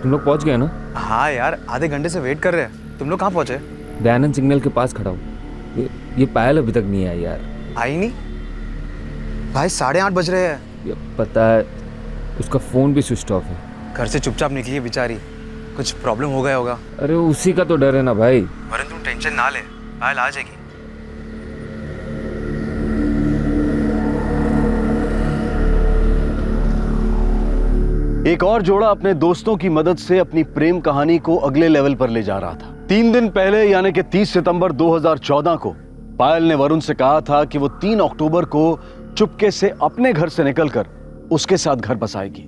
तुम लोग पहुंच गए ना? हाँ यार, आधे घंटे से वेट कर रहे हैं। तुम लोग कहाँ पहुंचे? दयानंद सिग्नल के पास खड़ा हूँ। ये पायल अभी तक नहीं आई यार। आई नहीं? भाई 8:30 बज रहे हैं। ये पता है, उसका फोन भी स्विच ऑफ है। घर से चुपचाप निकली है बेचारी, कुछ प्रॉब्लम हो गया होगा। अरे उसी का तो डर है ना भाई। वरुण तुम टेंशन ना ले, पायल आ जाएगी। एक और जोड़ा अपने दोस्तों की मदद से अपनी प्रेम कहानी को अगले लेवल पर ले जा रहा था। 3 दिन पहले यानी कि 30 सितंबर 2014 को पायल ने वरुण से कहा था कि वो 3 अक्टूबर को चुपके से अपने घर से निकलकर उसके साथ घर बसाएगी,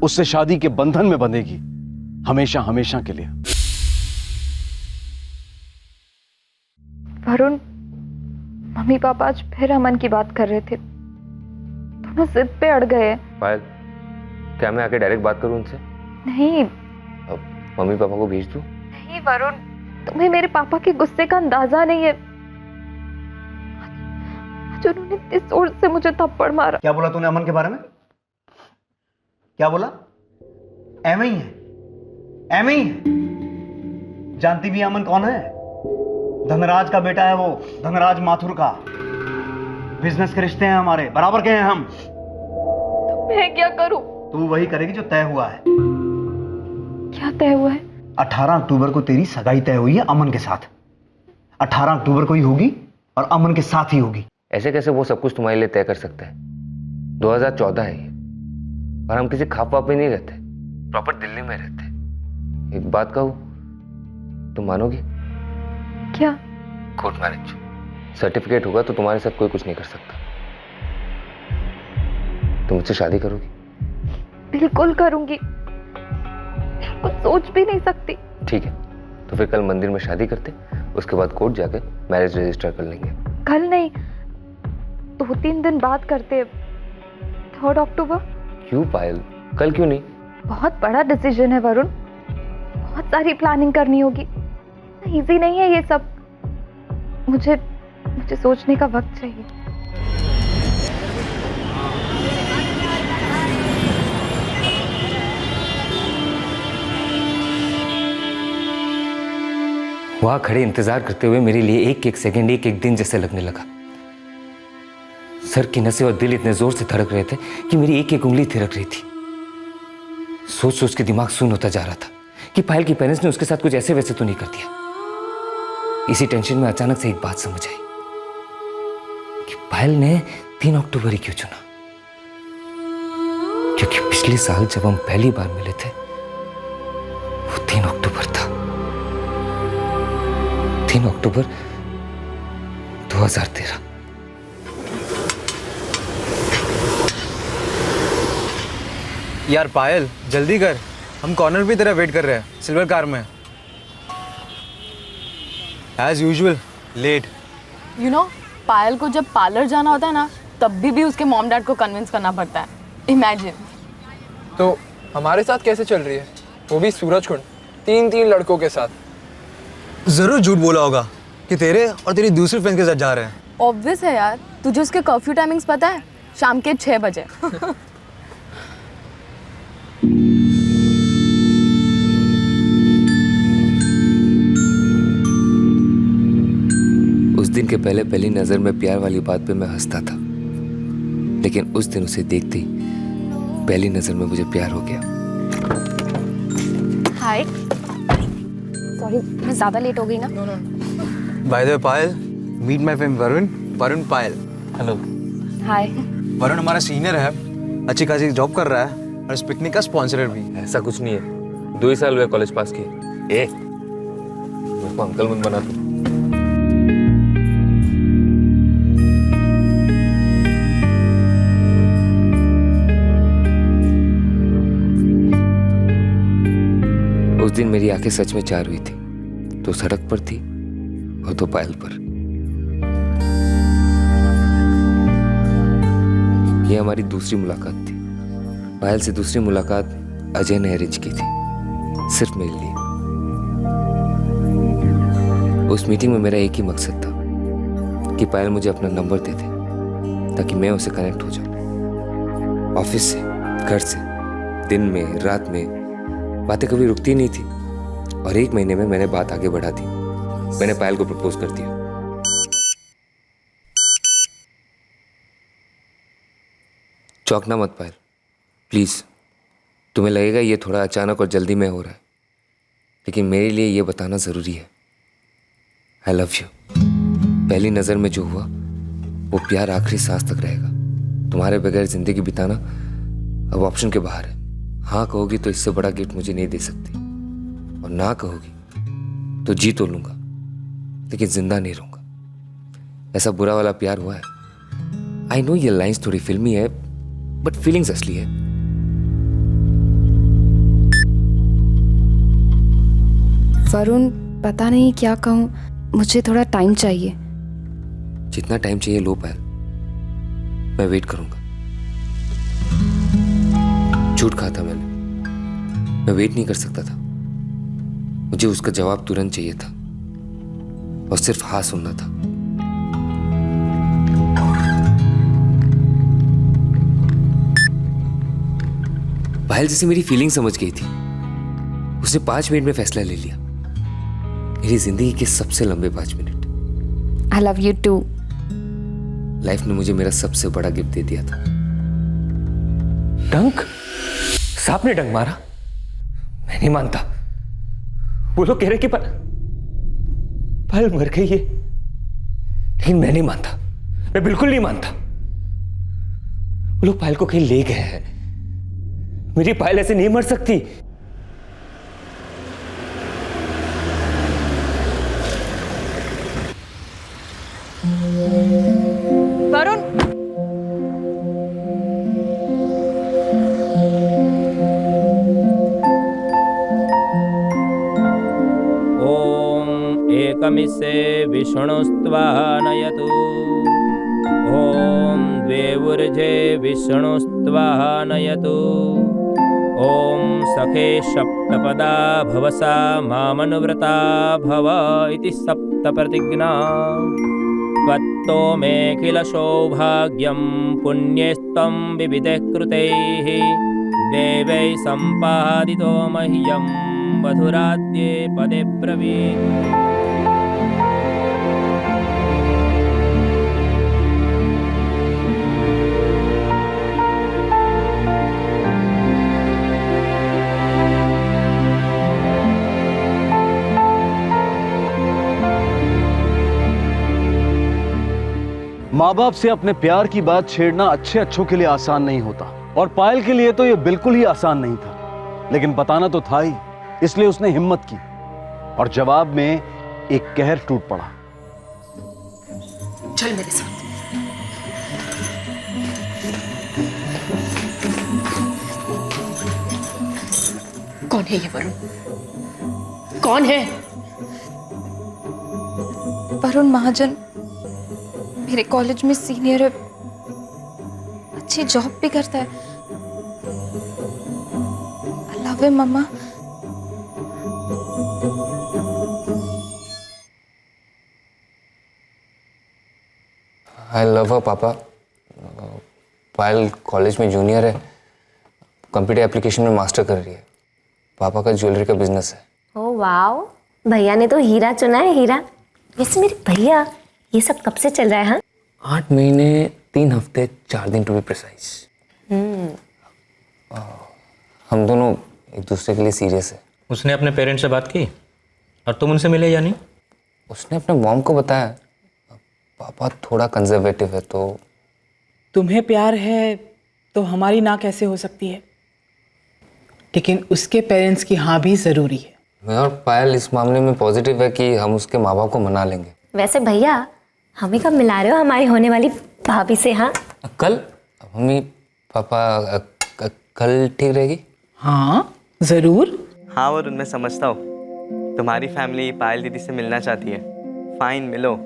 उससे शादी के बंधन में बंधेगी, हमेशा हमेशा के लिए। वरुण, मम्मी पापा आज फिर अमन की बात कर रहे थे। दोनों जिद पे अड़ गए। पायल, क्या मैं आके डायरेक्ट बात करूं उनसे? नहीं अब मम्मी पापा को भेज दूं? नहीं वरुण, तुम्हें मेरे पापा के गुस्से का अंदाजा नहीं है। आज उन्होंने इतने जोर से मुझे थप्पड़ मारा। क्या बोला तूने अमन के बारे में? क्या बोला? एम ही है, एम ही है। जानती भी अमन कौन है? धनराज का बेटा है वो, धनराज माथुर का। बिजनेस के रिश्ते हैं हमारे, बराबर के हैं हम। तो मैं क्या करूं? तू वही करेगी जो तय हुआ है। क्या तय हुआ है? 18 अक्टूबर को तेरी सगाई तय हुई है अमन के साथ। 18 अक्टूबर को ही होगी और अमन के साथ ही होगी। ऐसे कैसे वो सब कुछ तुम्हारे लिए तय कर सकता है? 2014 है ये, और हम किसी खाप वाप में नहीं रहते, प्रॉपर दिल्ली में रहते। एक बात कहूं, तुम मानोगी? क्या? कोर्ट मैरिज सर्टिफिकेट होगा तो तुम्हारे साथ कोई कुछ नहीं कर सकता। तुम मुझसे शादी करोगी? बिल्कुल करूंगी, कुछ सोच भी नहीं सकती। ठीक है, तो फिर कल मंदिर में शादी करते, उसके बाद कोर्ट जाकर मैरिज रजिस्टर कर लेंगे। कल नहीं, 2-3 दिन बाद करते। 3 अक्टूबर। क्यों पायल, कल क्यों नहीं? बहुत बड़ा डिसीजन है वरुण, बहुत सारी प्लानिंग करनी होगी। इजी नहीं है ये सब। मुझे सोचने का वक्त चाहिए। वहां खड़े इंतजार करते हुए मेरे लिए एक एक सेकंड, एक एक दिन जैसे लगने लगा। सर की नसें और दिल इतने जोर से धड़क रहे थे कि मेरी एक एक उंगली थिरक रही थी। सोच सोच के दिमाग सुन्न होता जा रहा था कि पायल की पेरेंट्स ने उसके साथ कुछ ऐसे वैसे तो नहीं कर दिया। इसी टेंशन में अचानक से एक बात समझ आई कि पायल ने 3 अक्टूबर ही क्यों चुना। क्योंकि पिछले साल जब हम पहली बार मिले थे वो 3 अक्टूबर था। 3 अक्टूबर 2013। यार पायल, जल्दी कर, हम कॉर्नर पे तेरा वेट कर रहे हैं, सिल्वर कार में। As usual late. You know, Payal को जब पार्लर जाना होता है ना, तब भी उसके मॉम डैड को कन्विंस करना पड़ता है। इमेजिन। तो हमारे साथ कैसे चल रही है, वो भी सूरजकुंड, 3 लड़कों के साथ। जरूर झूठ बोला होगा कि तेरे और तेरी दूसरी फ्रेंड के साथ जा रहे हैं। ऑब्वियस है यार, तुझे उसके कर्फ्यू टाइमिंग्स पता है? शाम के 6 बजे। उस दिन के पहले पहली नजर में प्यार वाली बात पे मैं हंसता था, लेकिन उस दिन उसे देखते ही पहली नजर में मुझे प्यार हो गया। हाय, सॉरी मैं ज्यादा लेट हो गई ना। By the way Payal, meet my friend Varun, Varun Payal. Hello. Hi. Varun हमारा सीनियर है, अच्छी खासी जॉब कर रहा है और इस पिकनिक का स्पॉन्सरर भी। ऐसा कुछ नहीं है, 2 ही साल हुए कॉलेज पास किए। मेरे को अंकल मत बना तू। उस दिन मेरी आंखें सच में चार हुई थी, तो सड़क पर थी और तो पायल पर। यह हमारी दूसरी मुलाकात थी। पायल से दूसरी मुलाकात अजय ने अरेंज की थी, सिर्फ मेरे लिए। उस मीटिंग में मेरा एक ही मकसद था कि पायल मुझे अपना नंबर दे दे ताकि मैं उसे कनेक्ट हो जाऊं। ऑफिस से, घर से, दिन में, रात में, बातें कभी रुकती नहीं थी और 1 महीने में मैंने बात आगे बढ़ा दी। मैंने पायल को प्रपोज कर दिया। चौंकना मत पायल, प्लीज। तुम्हें लगेगा ये थोड़ा अचानक और जल्दी में हो रहा है, लेकिन मेरे लिए ये बताना जरूरी है। I love you. पहली नजर में जो हुआ वो प्यार आखिरी सांस तक रहेगा। तुम्हारे बगैर जिंदगी बिताना अब ऑप्शन के बाहर है। हाँ कहोगी तो इससे बड़ा गिफ्ट मुझे नहीं दे सकती, और ना कहोगी तो जी तो लूंगा, लेकिन जिंदा नहीं रहूंगा। ऐसा बुरा वाला प्यार हुआ है। आई नो ये लाइंस थोड़ी फिल्मी है, बट फीलिंग्स असली है। वरुण, पता नहीं क्या कहूँ, मुझे थोड़ा टाइम चाहिए। जितना टाइम चाहिए लो पायल, मैं वेट करूंगा। झूठ कहा था मैंने, मैं वेट नहीं कर सकता था। मुझे उसका जवाब तुरंत चाहिए था और सिर्फ हाँ सुनना था। पायल जैसे मेरी फीलिंग समझ गई थी, उसने 5 मिनट में फैसला ले लिया। मेरी जिंदगी के सबसे लंबे 5 minute. I love you too. Life ने मुझे मेरा सबसे बड़ा गिफ्ट दे दिया था। डंक? सांप ने डंक मारा? मैं नहीं मानता। वो लोग कह रहे कि पायल मर गई है, लेकिन मैं नहीं मानता। मैं बिल्कुल नहीं मानता। वो लोग पायल को कहीं ले गए हैं। मेरी पायल ऐसे नहीं मर सकती। वरुण, ॐ एकमिसे विष्णुस्त्वानयतु। ॐ द्वेवुर्जे विष्णुस्त्वानयतु। ॐ सखे सप्तपदा भवसा मामनुव्रता भव इति सप्तप्रतिज्ञा। त्वत्तो मेऽखिल सौभाग्यं पुण्यस्त्वं विविधैः कृतैः देवैः सम्पादितो मह्यं मधुराद्ये पदे ब्रवीत्। माँ बाप से अपने प्यार की बात छेड़ना अच्छे अच्छों के लिए आसान नहीं होता, और पायल के लिए तो यह बिल्कुल ही आसान नहीं था। लेकिन बताना तो था ही, इसलिए उसने हिम्मत की और जवाब में एक कहर टूट पड़ा। चल मेरे साथ। कौन है ये वरुण? कौन है? वरुण महाजन मेरे कॉलेज में सीनियर है, अच्छी जॉब भी करता है। I love him mamma. I love her papa. Payal college में जूनियर है, कंप्यूटर एप्लीकेशन में मास्टर कर रही है। पापा का ज्वेलरी का बिजनेस है। ओ वाओ, भैया ने तो हीरा चुना है, हीरा। वैसे मेरे भैया ये सब कब से चल रहा है? हाँ, 8 महीने 3 हफ्ते 4 दिन टू बी प्रिसाइज। हम दोनों एक दूसरे के लिए सीरियस है। उसने अपने पेरेंट्स से बात की और तुम उनसे मिले या नहीं? उसने अपने मॉम को बताया। पापा थोड़ा कंजर्वेटिव है तो। तुम्हें प्यार है तो हमारी ना कैसे हो सकती है, लेकिन उसके पेरेंट्स की हाँ भी जरूरी है। मैं और पायल इस मामले में पॉजिटिव है कि हम उसके माँ बाप को मना लेंगे। वैसे भैया हमें कब मिला रहे हो हमारी होने वाली भाभी से? हाँ कल। मम्मी पापा कल ठीक रहेगी? हाँ जरूर। हाँ वरुण, मैं समझता हूँ तुम्हारी फैमिली पायल दीदी से मिलना चाहती है। फाइन, मिलो,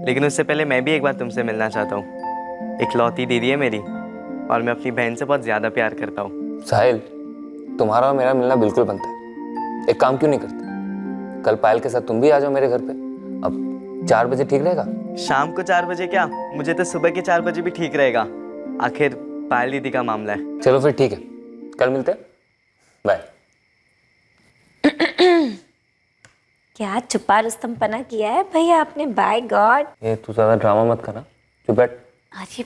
लेकिन उससे पहले मैं भी एक बार तुमसे मिलना चाहता हूँ। इकलौती दीदी है मेरी और मैं अपनी बहन से बहुत ज़्यादा प्यार करता हूँ। साहिल, तुम्हारा और मेरा मिलना बिल्कुल बनता है। एक काम क्यों नहीं करते, कल पायल के साथ तुम भी आ जाओ मेरे घर पे। अब 4 बजे ठीक रहेगा? शाम को 4 बजे क्या, मुझे तो सुबह के 4 बजे भी ठीक रहेगा। आखिर पायल दीदी का मामला है। चलो फिर ठीक है, कल मिलते हैं। बाय। क्या छुपा रुस्तमपना किया है भैया आपने, बाय गॉड। ये तू ज़्यादा ड्रामा मत करना, चुप बैठ। अरे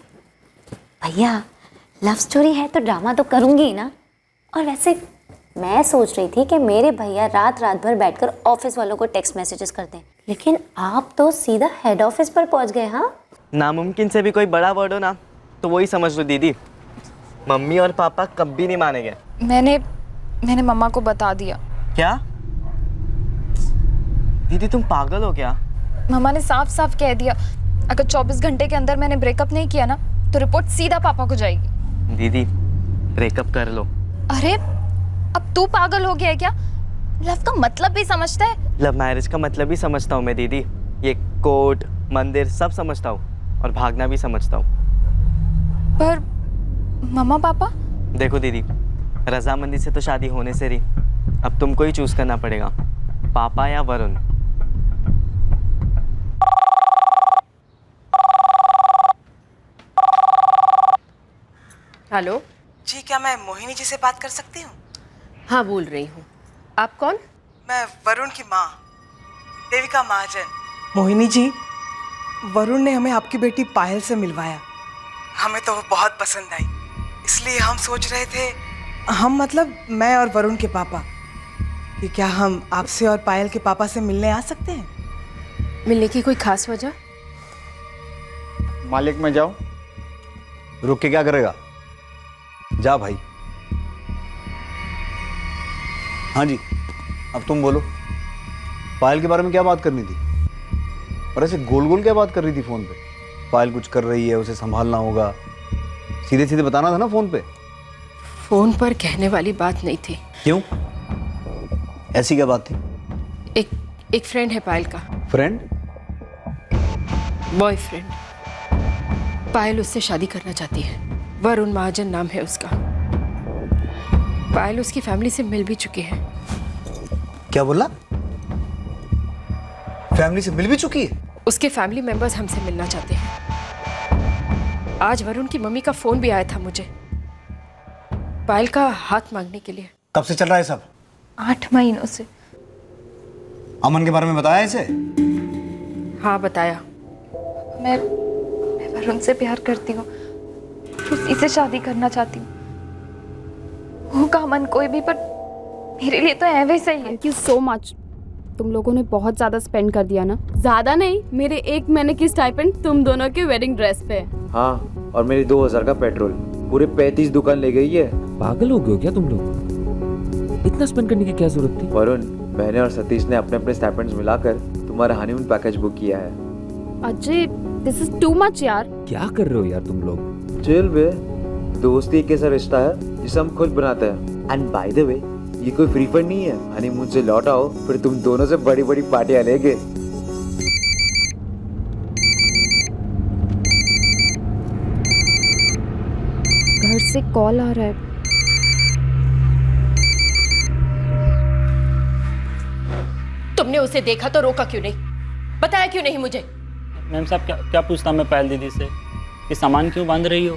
भैया लव स्टोरी है तो ड्रामा तो करूंगी ही ना। और वैसे मैं सोच रही थी कि मेरे भैया रात रात भर बैठकर ऑफिस वालों को टेक्स्ट मैसेजेस करते हैं, लेकिन आप तो सीधा हेड ऑफिस पर पहुंच गए। हाँ, नामुमकिन से भी कोई बड़ा वर्ड हो ना तो वही समझ लो दीदी। मम्मी और पापा कभी नहीं मानेंगे। मैंने मम्मा को बता दिया। क्या दीदी तुम पागल हो क्या? मम्मा ने साफ साफ कह दिया अगर 24 घंटे के अंदर मैंने ब्रेकअप नहीं किया ना तो रिपोर्ट सीधा पापा को जाएगी। दीदी ब्रेकअप कर लो। अरे अब तू पागल हो गया है क्या? लव का मतलब भी समझता है? लव मैरिज का मतलब भी समझता हूँ मैं दीदी। ये कोर्ट मंदिर सब समझता हूँ और भागना भी समझता हूँ। पर मम्मा पापा? देखो दीदी, रजामंदी से तो शादी होने से रही, अब तुमको ही चूज करना पड़ेगा, पापा या वरुण। हेलो जी, क्या मैं मोहिनी जी से बात कर सकती हूँ? हाँ बोल रही हूँ। आप कौन? मैं वरुण की माँ देविका महाजन। मोहिनी जी, वरुण ने हमें आपकी बेटी पायल से मिलवाया। हमें तो वो बहुत पसंद आई, इसलिए हम सोच रहे थे, हम मतलब मैं और वरुण के पापा, कि क्या हम आपसे और पायल के पापा से मिलने आ सकते हैं? मिलने की कोई खास वजह? मालिक मैं जाऊं? रुक के क्या करेगा, जा भाई। हाँ जी, अब तुम बोलो, पायल के बारे में क्या बात करनी थी? और ऐसे गोल गोल क्या बात कर रही थी फोन पे? पायल कुछ कर रही है, उसे संभालना होगा, सीधे सीधे बताना था ना फोन पे। फोन पर कहने वाली बात नहीं थी। क्यों, ऐसी क्या बात थी? एक फ्रेंड है पायल का। फ्रेंड? बॉयफ्रेंड। पायल उससे शादी करना चाहती है, वरुण महाजन नाम है उसका। पायल उसकी फैमिली से मिल भी चुकी है। क्या बोला? फैमिली से मिल भी चुकी है? उसके फैमिली मेंबर्स हमसे मिलना चाहते हैं। आज वरुण की मम्मी का फोन भी आया था मुझे, पायल का हाथ मांगने के लिए। कब से चल रहा है सब? 8 महीनों से। अमन के बारे में बताया इसे? हाँ बताया। मैं वरुण से प्यार करती हूँ, उसी से शादी करना चाहती हूँ। होगा अमन कोई भी, पर मेरे लिए तो एवे सही है। Thank you so much. तुम लोगों ने बहुत ज़्यादा स्पेंड कर दिया ना। ज़्यादा नहीं, मेरे 1 महीने की स्टाइपेंड तुम दोनों के वेडिंग ड्रेस पे। हाँ, और मेरी 2000 का पेट्रोल, पूरे 35 दुकान ले गई है। पागल हो गए हो क्या तुम लोग? इतना स्पेंड करने की क्या जरूरत थी? वरुण, मैंने और सतीश ने अपने अपने स्टाइपेंड्स मिलाकर तुम्हारा हनीमून पैकेज बुक किया है। Ajay, this is too much यार। क्या कर रहे हो यार तुम लोग? चिल बे, दोस्ती एक ऐसा रिश्ता है जिसे हम खुद बनाते हैं। एंड बाय द वे, ये कोई फ्री फंड नहीं है। हनीमून से लौट आओ, फिर तुम दोनों से बड़ी बड़ी पार्टियां लेंगे। घर से कॉल आ रहा है। तुमने उसे देखा तो रोका क्यों नहीं? बताया क्यों नहीं मुझे? मैम साहब क्या पूछता मैं पायल दीदी से कि सामान क्यों बांध रही हो,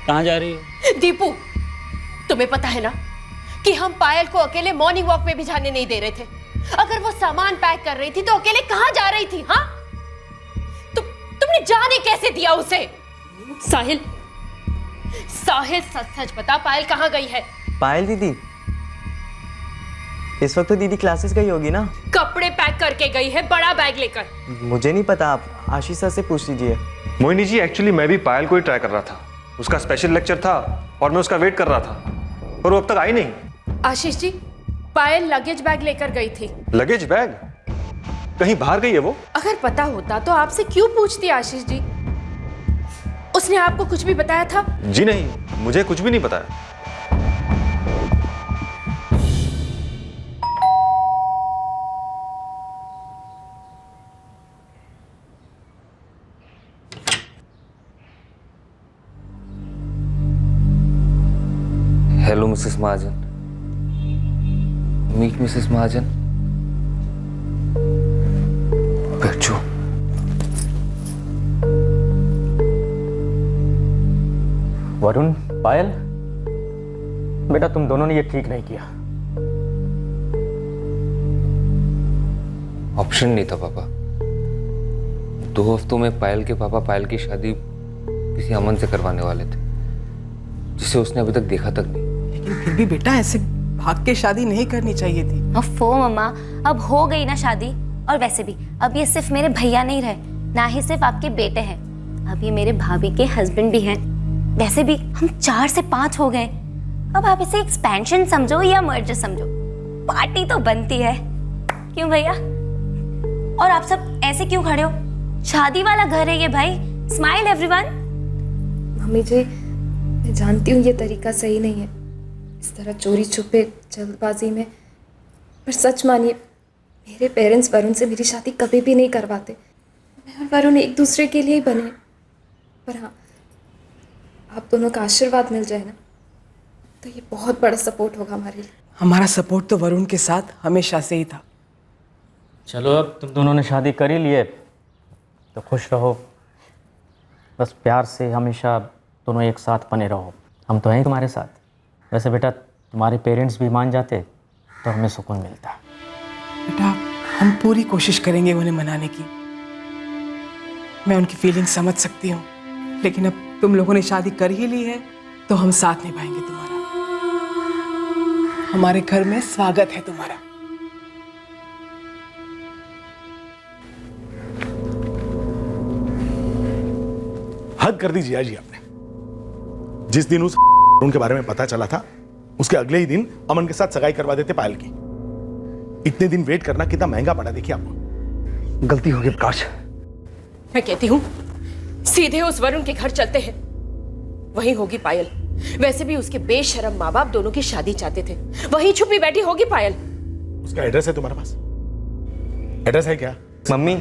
कहाँ जा रही हो? दीपू, तुम्हें पता है ना कि हम पायल को अकेले मॉर्निंग वॉक में भी जाने नहीं दे रहे थे। अगर वो सामान पैक कर रही थी तो अकेले कहाँ जा रही थी? हाँ, तुमने जाने कैसे दिया उसे? साहिल, सच सच बता, पायल कहाँ गई है? पायल दीदी इस वक्त तो दीदी क्लासेस गई होगी ना। कपड़े पैक करके गई है, बड़ा बैग लेकर। मुझे नहीं पता, आप आशीष सर से पूछ लीजिए। मोहिनी जी, एक्चुअली मैं भी पायल को ही ट्राई कर रहा था। उसका स्पेशल लेक्चर था और मैं उसका वेट कर रहा था, पर वो अब तक आई नहीं। आशीष जी, पायल लगेज बैग लेकर गई थी। Luggage bag? कहीं बाहर गई है वो? अगर पता होता तो आपसे क्यों पूछती आशीष जी? उसने आपको कुछ भी बताया था? जी नहीं, मुझे कुछ भी नहीं बताया। हेलो मिसेस महाजन। मीट मिसेस महाजन। बैठो। वरुण, पायल, बेटा तुम दोनों ने ये ठीक नहीं किया। ऑप्शन नहीं था पापा। 2 हफ्तों में पायल के पापा पायल की शादी किसी अमन से करवाने वाले थे, जिसे उसने अभी तक देखा तक नहीं। लेकिन फिर भी बेटा ऐसे भाग के शादी नहीं करनी चाहिए थी। अफो मम्मा, अब हो गई ना शादी। और वैसे भी अब ये सिर्फ मेरे भैया नहीं रहे, ना ही सिर्फ आपके बेटे हैं, अब ये मेरे भाभी के हस्बैंड भी हैं। वैसे भी हम 4 से 5 हो गए। अब आप इसे एक्सपेंशन समझो या मर्जर समझो, पार्टी तो बनती है, क्यों भैया? और आप सब ऐसे क्यों खड़े हो? शादी वाला घर है ये भाई। Smile everyone. मम्मी जी, मैं जानती हूँ ये तरीका सही नहीं है, इस तरह चोरी छुपे जल्दबाजी में, पर सच मानिए मेरे पेरेंट्स वरुण से मेरी शादी कभी भी नहीं करवाते। मैं और वरुण एक दूसरे के लिए ही बने। पर हाँ, आप दोनों का आशीर्वाद मिल जाए ना तो ये बहुत बड़ा सपोर्ट होगा हमारे लिए। हमारा सपोर्ट तो वरुण के साथ हमेशा से ही था। चलो, अब तुम दोनों ने शादी कर ही लिए तो खुश रहो, बस प्यार से हमेशा दोनों एक साथ बने रहो। हम तो हैं तुम्हारे साथ। वैसे बेटा, तुम्हारे पेरेंट्स भी मान जाते तो हमें सुकून मिलता। बेटा, हम पूरी कोशिश करेंगे उन्हें मनाने की। मैं उनकी फीलिंग समझ सकती हूँ, लेकिन अब तुम लोगों ने शादी कर ही ली है तो हम साथ निभाएंगे तुम्हारा। हमारे घर में स्वागत है तुम्हारा। हद कर दी जिया जी आपने। जिस दिन उस उनके बारे में पता चला था, उसके अगले ही दिन अमन के साथ सगाई करवा देते पायल की। इतने दिन वेट करना कितना महंगा पड़ा, देखिए आपको। गलती होगी प्रकाश। मैं कहती हूँ सीधे उस वरुण के घर चलते हैं, वहीं होगी पायल। वैसे भी उसके बेशरम माँ बाप दोनों की शादी चाहते थे, वहीं छुपी बैठी होगी पायल। उसका एड्रेस है तुम्हारे पास? एड्रेस है क्या? मम्मी,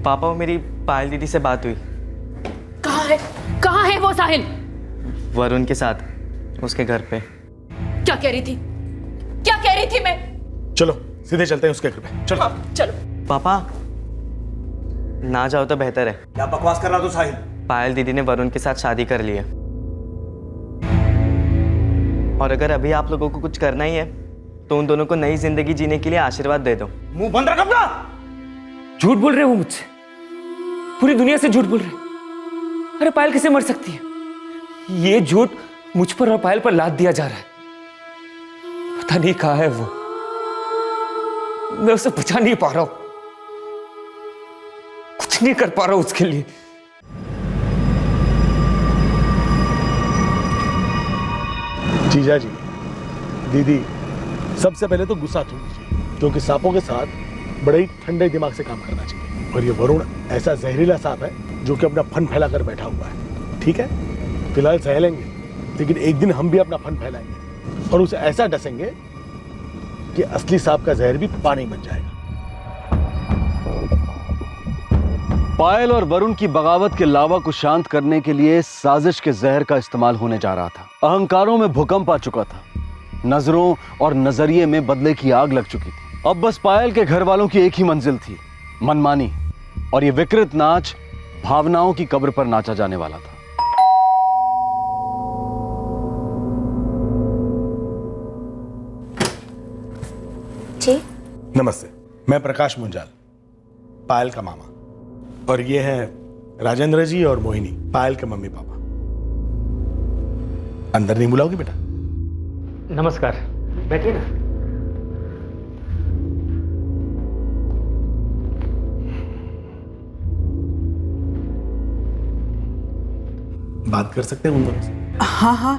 पापा और मेरी पायल दीदी से बात हुई। कहाँ है वो साहिल? वरुण के साथ, उसके घर पे। क्या कह रही थी मैं? चलो सीधे चलते हैं उसके घर पे। चलो। चलो। पापा, ना जाओ तो बेहतर है। क्या बकवास कर रहा तू साहिल? पायल दीदी ने वरुण के साथ शादी कर ली है, और अगर अभी आप लोगों को कुछ करना ही है तो उन दोनों को नई जिंदगी जीने के लिए आशीर्वाद दे दो। मुंह बंद रख अपना। झूठ बोल रहे हो मुझसे, पूरी दुनिया से झूठ बोल रहे। अरे पायल कैसे मर सकती है? ये झूठ मुझ पर और पायल पर लाद दिया जा रहा है। पता नहीं कहाँ है वो, मैं उसे बचा नहीं पा रहा हूं, कुछ नहीं कर पा रहा हूं उसके लिए। जीजा जी, दीदी, सबसे पहले तो गुस्सा छोड़ दीजिए, क्योंकि सांपों के साथ बड़े ही ठंडे दिमाग से काम करना चाहिए। और ये वरुण ऐसा जहरीला सांप है जो कि अपना फन फैलाकर बैठा हुआ है। ठीक है, फिलहाल सह लेंगे, लेकिन एक दिन हम भी अपना फन फैलाएंगे और उसे ऐसा डसेंगे कि असली सांप का जहर भी पानी बन जाएगा। पायल और वरुण की बगावत के लावा को शांत करने के लिए साजिश के जहर का इस्तेमाल होने जा रहा था। अहंकारों में भूकंप आ चुका था, नजरों और नजरिए में बदले की आग लग चुकी थी। अब बस पायल के घर वालों की एक ही मंजिल थी, मनमानी। और ये विकृत नाच भावनाओं की कब्र पर नाचा जाने वाला था। जी नमस्ते, मैं प्रकाश मुंजाल, पायल का मामा, और ये है राजेंद्र जी और मोहिनी, पायल के मम्मी पापा। अंदर नहीं बुलाओगी बेटा? नमस्कार, बैठिए ना। बात कर सकते हैं उन दोनों से? हाँ हाँ,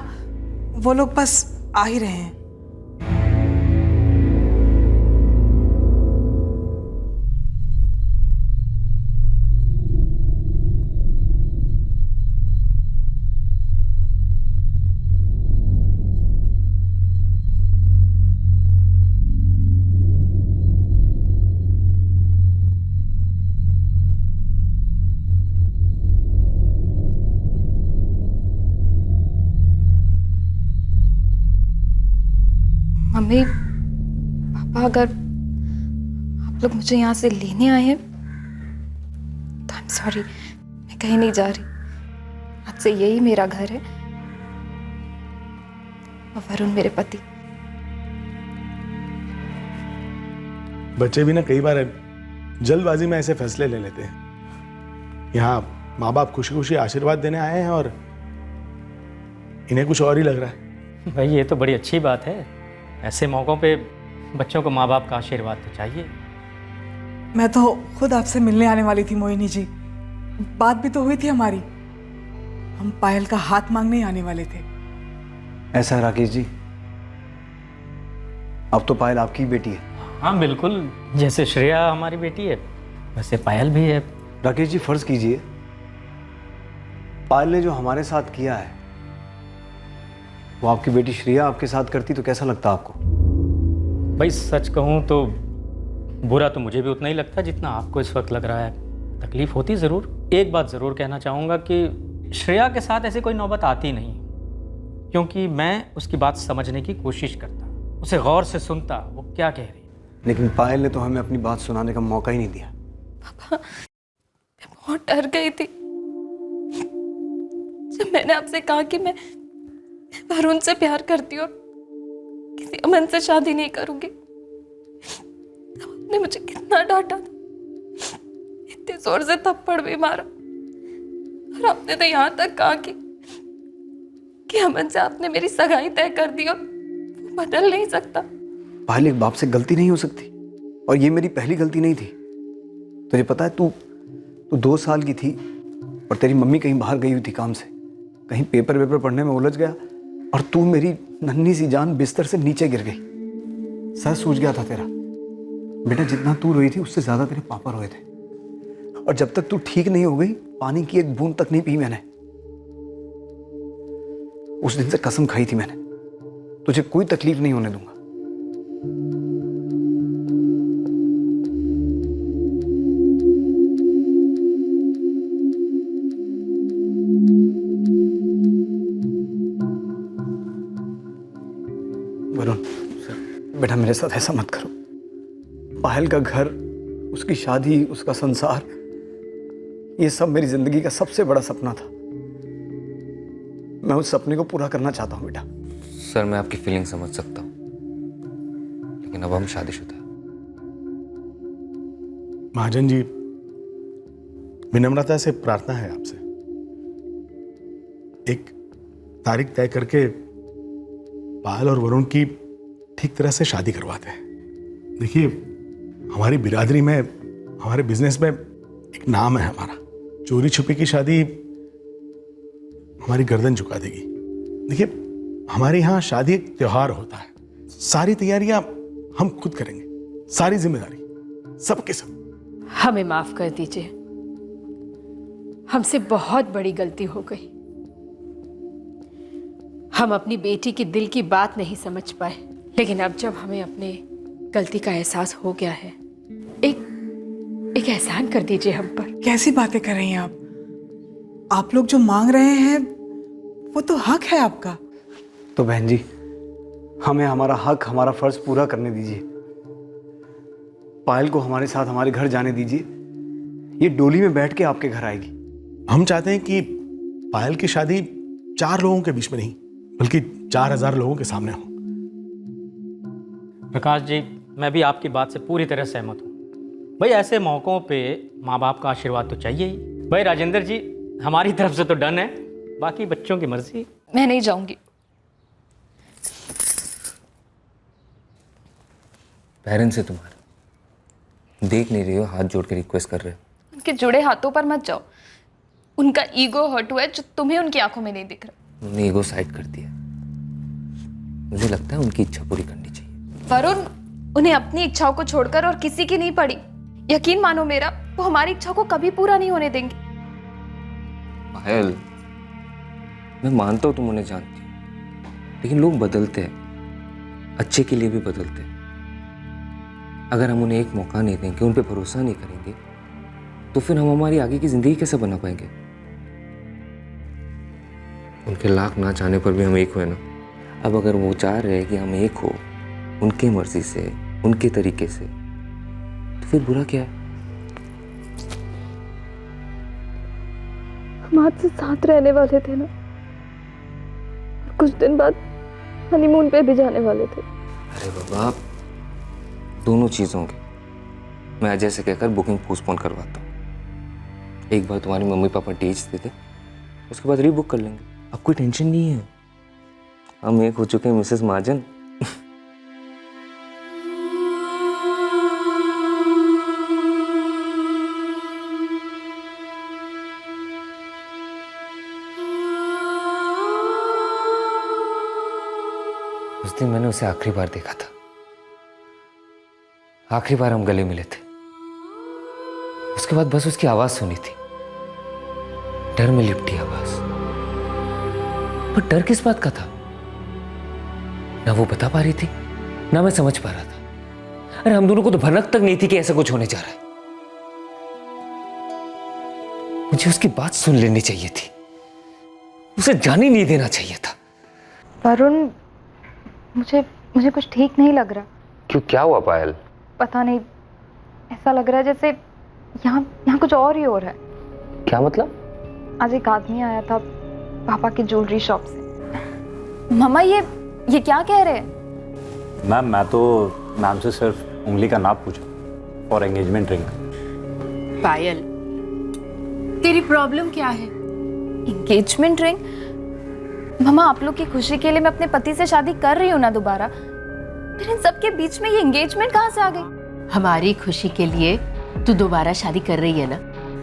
वो लोग बस आ ही रहे हैं। मम्मी पापा, अगर आप लोग मुझे यहाँ से लेने आए हैं तो आई एम सॉरी, मैं कहीं नहीं जा रही। आज से यही मेरा घर है और वरुण मेरे पति। बच्चे भी ना कई बार जल्दबाजी में ऐसे फैसले ले लेते हैं। यहाँ माँ बाप खुशी खुशी आशीर्वाद देने आए हैं और इन्हें कुछ और ही लग रहा है। भाई ये तो बड़ी अच्छी बात है। ऐसे मौक़ों पे बच्चों को माँ बाप का आशीर्वाद तो चाहिए। मैं तो खुद आपसे मिलने आने वाली थी मोहिनी जी, बात भी तो हुई थी हमारी। हम पायल का हाथ मांगने आने वाले थे। ऐसा है राकेश जी, अब तो पायल आपकी बेटी है। हाँ बिल्कुल, जैसे श्रेया हमारी बेटी है वैसे पायल भी है। राकेश जी फर्ज कीजिए, पायल ने जो हमारे साथ किया है वो आपकी बेटी श्रेया आपके साथ करती तो कैसा लगता आपको? भाई सच कहूँ तो बुरा तो मुझे भी उतना ही लगता है जितना आपको इस वक्त लग रहा है। तकलीफ होती ज़रूर। एक बात ज़रूर कहना चाहूँगा कि श्रेया के साथ ऐसी कोई नौबत आती नहीं, क्योंकि मैं उसकी बात समझने की कोशिश करता, उसे गौर से सुनता वो क्या कह रही है। लेकिन पायल ने तो हमें अपनी बात सुनाने का मौका ही नहीं दिया। पापा, मैं बहुत डर गई थी जब मैंने आपसे कहा कि मैं वरुण से प्यार करती हूँ और किसी अमन से शादी नहीं करूंगी। तब आपने मुझे कितना डांटा था, इतने जोर से थप्पड़ भी मारा, और आपने तो यहाँ तक कहा कि अमन से आपने मेरी सगाई तय कर दी और वो बदल नहीं सकता। पायल, एक बाप से गलती नहीं हो सकती, और ये मेरी पहली गलती नहीं थी। तुझे पता है, तू 2 साल की थी और तेरी मम्मी कहीं बाहर गई हुई थी काम से, कहीं पेपर पढ़ने में उलझ गया और तू मेरी नन्ही सी जान बिस्तर से नीचे गिर गई। सर सूझ गया था तेरा। बेटा, जितना तू रोई थी उससे ज्यादा तेरे पापा रोए थे, और जब तक तू ठीक नहीं हो गई पानी की एक बूंद तक नहीं पी मैंने। उस दिन से कसम खाई थी मैंने, तुझे कोई तकलीफ नहीं होने दूंगा। वरुण, बेटा मेरे साथ ऐसा मत करो। पायल का घर, उसकी शादी, उसका संसार, ये सब मेरी जिंदगी का सबसे बड़ा सपना था। मैं उस सपने को पूरा करना चाहता हूं बेटा। सर, मैं आपकी फीलिंग समझ सकता हूँ, लेकिन अब हम शादीशुदा हैं। महाजन जी, विनम्रता से प्रार्थना है आपसे, एक तारीख तय करके पायल और वरुण की ठीक तरह से शादी करवाते हैं। देखिए, हमारी बिरादरी में, हमारे बिजनेस में एक नाम है हमारा। चोरी छुपी की शादी हमारी गर्दन झुका देगी। देखिए, हमारे यहाँ शादी एक त्योहार होता है, सारी तैयारियां हम खुद करेंगे, सारी जिम्मेदारी सबके सब। हमें माफ कर दीजिए, हमसे बहुत बड़ी गलती हो गई। हम अपनी बेटी की दिल की बात नहीं समझ पाए, लेकिन अब जब हमें अपने गलती का एहसास हो गया है, एक एहसान कर दीजिए हम पर। कैसी बातें कर रही हैं आप लोग जो मांग रहे हैं वो तो हक है आपका। तो बहन जी, हमें हमारा हक, हमारा फर्ज पूरा करने दीजिए। पायल को हमारे साथ हमारे घर जाने दीजिए। ये डोली में बैठ के आपके घर आएगी। हम चाहते हैं कि पायल की शादी 4 लोगों के बीच में नहीं, बल्कि 4000 लोगों के सामने हो। प्रकाश जी, मैं भी आपकी बात से पूरी तरह सहमत हूँ। भाई, ऐसे मौक़ों पे माँ बाप का आशीर्वाद तो चाहिए ही। भाई राजेंद्र जी, हमारी तरफ से तो डन है, बाकी बच्चों की मर्जी। मैं नहीं जाऊंगी। पेरेंट्स है तुम्हारा, देख नहीं रही हो, हाथ जोड़ के रिक्वेस्ट कर रहे हो। उनके जुड़े हाथों पर मत जाओ, उनका ईगो हर्ट हुआ है जो तुम्हें उनकी आंखों में नहीं दिख रहा। उन्होंने ईगो साइड कर दिया। मुझे लगता है उनकी इच्छा पूरी करनी चाहिए। वरुण, उन्हें अपनी इच्छाओं को छोड़कर और किसी की नहीं पड़ी। यकीन मानो मेरा, वो हमारी इच्छा को कभी पूरा नहीं होने देंगे। पायल, मैं मानता हूँ तुम उन्हें जानती हो, लेकिन लोग बदलते हैं, अच्छे के लिए भी बदलते हैं। अगर हम उन्हें एक मौका नहीं देंगे, उन पे भरोसा नहीं करेंगे, तो फिर हम हमारी आगे की जिंदगी कैसे बना पाएंगे? उनके लाख ना चाहने पर भी हम एक हुए ना। अब अगर वो चाह रहे हैं कि हम एक हो, उनकी मर्जी से, उनके तरीके से, तो फिर बुरा क्या है? हम आज से साथ रहने वाले थे ना, कुछ दिन बाद हनीमून पे भी जाने वाले थे। अरे बाबा, दोनों चीज़ों के, मैं अजय से कहकर बुकिंग पोस्टपोन करवाता हूँ। एक बार तुम्हारे मम्मी पापा टेस्ट दे दे, उसके बाद रीबुक कर लेंगे। अब कोई टेंशन नहीं है, हम एक हो चुके हैं मिसेस महाजन। उस दिन मैंने उसे आखिरी बार देखा था, आखिरी बार हम गले मिले थे। उसके बाद बस उसकी आवाज सुनी थी, डर में लिपटी आवाज। पर डर किस बात का था? ना वो बता पा रही थी, ना मैं समझ पा रहा था। अरे हम दोनों को तो भनक तक नहीं थी कि ऐसा कुछ होने जा रहा है। मुझे उसकी बात सुन लेनी चाहिए थी, उसे जाने नहीं देना चाहिए था। वरुण, मुझे कुछ ठीक नहीं लग रहा। क्यों, क्या हुआ पायल? पता नहीं, ऐसा लग रहा है जैसे यहाँ कुछ और ही हो रहा है। क्या मतलब? आज एक आदमी आया था पापा की ज्वेलरी शॉप से। मम्मा, ये क्या कह रहे हैं? मैम, मैं तो मैम से सिर्फ उंगली का नाप पूछा फॉर एंगेजमेंट रिंग। पायल, तेरी प्रॉब्लम क्या है? Engagement ring? मम्मा, आप लोग की खुशी के लिए मैं अपने पति से शादी कर रही हूँ ना दोबारा, फिर इन सबके बीच में ये एंगेजमेंट कहाँ से आ गई? हमारी खुशी के लिए तू दोबारा शादी कर रही है ना,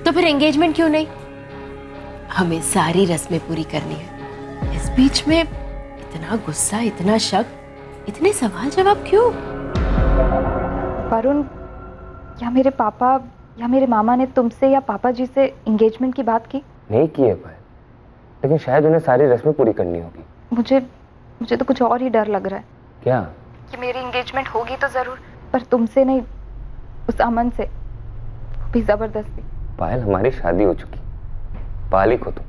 तो फिर एंगेजमेंट क्यों नहीं? हमें सारी रस्में पूरी करनी है। इस बीच में इतना गुस्सा, इतना शक, इतने सवाल जवाब क्यों? वरुण, या मेरे पापा या मेरे मामा ने तुमसे या पापा जी से एंगेजमेंट की बात की? नहीं की है पायल, लेकिन शायद उन्हें सारी रस्में पूरी करनी होगी। मुझे तो कुछ और ही डर लग रहा है। क्या? कि मेरी एंगेजमेंट होगी तो जरूर, पर तुमसे नहीं, उस अमन से, वो भी जबरदस्ती। पायल, हमारी शादी हो चुकी, बालिक हो तुम,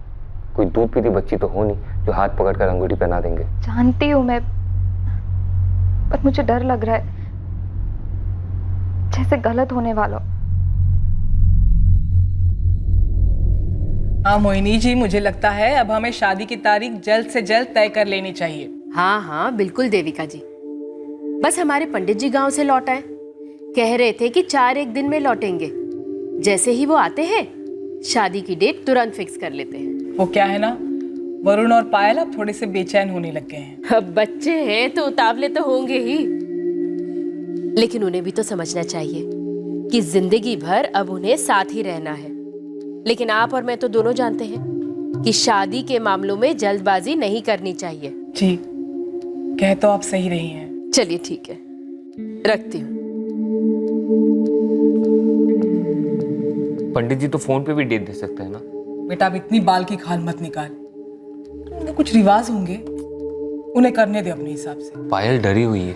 कोई दूध पीती बच्ची तो हो नहीं जो हाथ पकड़कर अंगूठी पहना देंगे। जानती हूँ मैं, पर मुझे डर लग रहा है जैसे गलत होने वाला। हाँ मोहिनी जी, मुझे लगता है अब हमें शादी की तारीख जल्द से जल्द तय कर लेनी चाहिए। हाँ हाँ बिल्कुल देविका जी, बस हमारे पंडित जी गांव से लौट आए, कह रहे थे कि 4-1 दिन में लौटेंगे। जैसे ही वो आते हैं शादी की डेट तुरंत फिक्स कर लेते हैं। वो क्या है ना, वरुण और पायल अब थोड़े से बेचैन होने लग गए हैं। अब बच्चे हैं तो उतावले तो होंगे ही, लेकिन उन्हें भी तो समझना चाहिए कि जिंदगी भर अब उन्हें साथ ही रहना है। लेकिन आप और मैं तो दोनों जानते हैं कि शादी के मामलों में जल्दबाजी नहीं करनी चाहिए। जी, कह तो आप सही रही हैं। चलिए ठीक है, रखती हूँ। पंडित जी तो फोन पे भी डेट दे सकते हैं ना? बेटा, अब इतनी बाल की खाल मत निकाल, उनके कुछ रिवाज होंगे, उन्हें करने दे अपने हिसाब से। पायल डरी हुई है।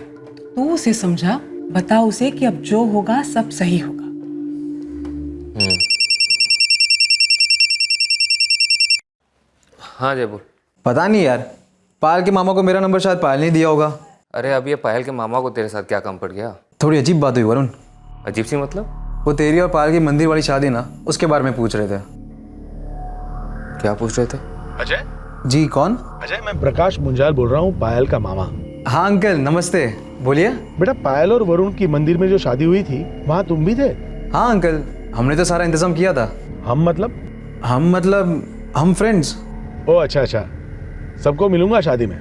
तू उसे समझा, बता उसे कि अब जो होगा सब सही होगा। हाँ जय बोल। पता नहीं यार, पायल के मामा को मेरा नंबर शायद पायल ने दिया होगा। अरे अब ये पायल के मामा को तेरे साथ क्या काम पड़ गया? थोड़ी अजीब बात हुई वरुण। अजीब सी मतलब? वो तेरी और पायल की मंदिर वाली शादी ना, उसके बारे में पूछ रहे थे। क्या पूछ रहे थे? अजय जी, कौन? अजय, मैं प्रकाश मुंजाल बोल रहा हूँ, पायल का मामा। हाँ अंकल, नमस्ते, बोलिए। बेटा, पायल और वरुण की मंदिर में जो शादी हुई थी, वहाँ तुम भी थे? हाँ अंकल, हमने तो सारा इंतजाम किया था। हम मतलब? हम फ्रेंड्स। ओ अच्छा, सबको मिलूंगा शादी में,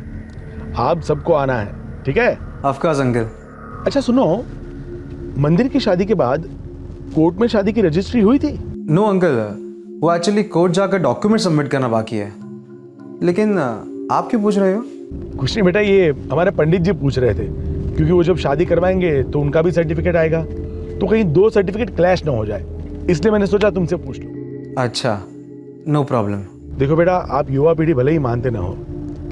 आप सबको आना है, ठीक है? Of course uncle. अच्छा सुनो, मंदिर की शादी के बाद कोर्ट में शादी की रजिस्ट्री हुई थी? नो अंकल, वो एक्चुअली कोर्ट जाकर डॉक्यूमेंट सबमिट करना बाकी है। लेकिन आप क्यों पूछ रहे हो? कुछ नहीं बेटा, ये हमारे पंडित जी पूछ रहे थे, क्योंकि वो जब शादी करवाएंगे तो उनका भी सर्टिफिकेट आएगा, तो कहीं 2 सर्टिफिकेट क्लैश ना हो जाए, इसलिए मैंने सोचा तुमसे पूछ लूं। अच्छा, नो प्रॉब्लम। देखो बेटा, आप युवा पीढ़ी भले ही मानते ना हो,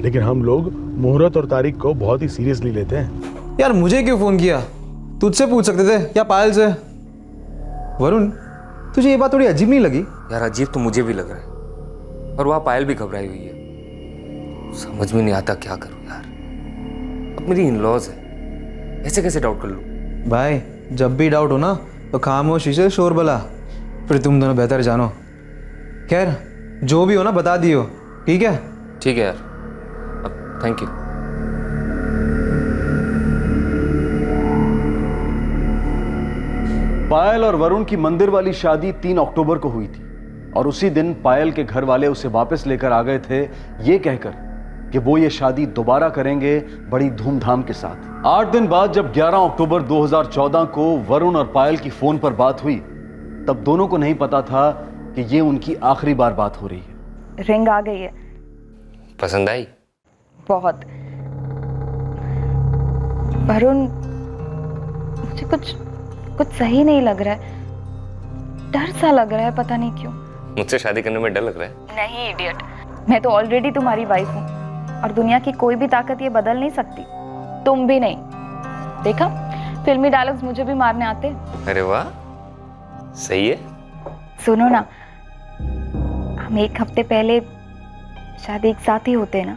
लेकिन हम लोग मुहूर्त और तारीख को बहुत ही सीरियसली लेते हैं। यार मुझे क्यों फोन किया? तुझसे पूछ सकते थे या पायल से। वरुण, तुझे ये बात थोड़ी अजीब नहीं लगी? यार अजीब तो मुझे भी लग रहा है, और वहाँ पायल भी घबराई हुई है। समझ में नहीं आता क्या करूँ यार। अब मेरी इन-लॉज है, ऐसे कैसे डाउट कर लूँ? भाई, जब भी डाउट हो ना तो खामोशी से शोर बला, फिर तुम दोनों बेहतर जानो। खैर, जो भी हो ना बता दियो, ठीक है? ठीक है यार, अब थैंक यू। पायल और वरुण की मंदिर वाली शादी 3 अक्टूबर को हुई थी और उसी दिन पायल के घर वाले उसे वापस लेकर आ गए थे, ये कहकर कि वो ये शादी दोबारा करेंगे बड़ी धूमधाम के साथ। 8 दिन बाद जब 11 अक्टूबर 2014 को वरुण और पायल की फोन पर बात हुई, तब दोनों को नहीं पता था कि ये उनकी आखिरी बार बात हो रही है। रिंग आ गई है। पसंद आई? बहुत। वरुण, मुझे कुछ सही नहीं लग रहा है, डर सा लग रहा है, पता नहीं क्यों। मुझसे शादी करने में डर लग रहा है? नहीं इडियट, मैं तो ऑलरेडी तुम्हारी वाइफ हूँ और दुनिया की कोई भी ताकत ये बदल नहीं सकती, तुम भी नहीं। देखा, फिल्मी डायलॉग्स मुझे भी मारने आते हैं। अरे वाह, सही है। सुनो ना, हम 1 हफ्ते पहले शादी एक साथ ही होते हैं ना,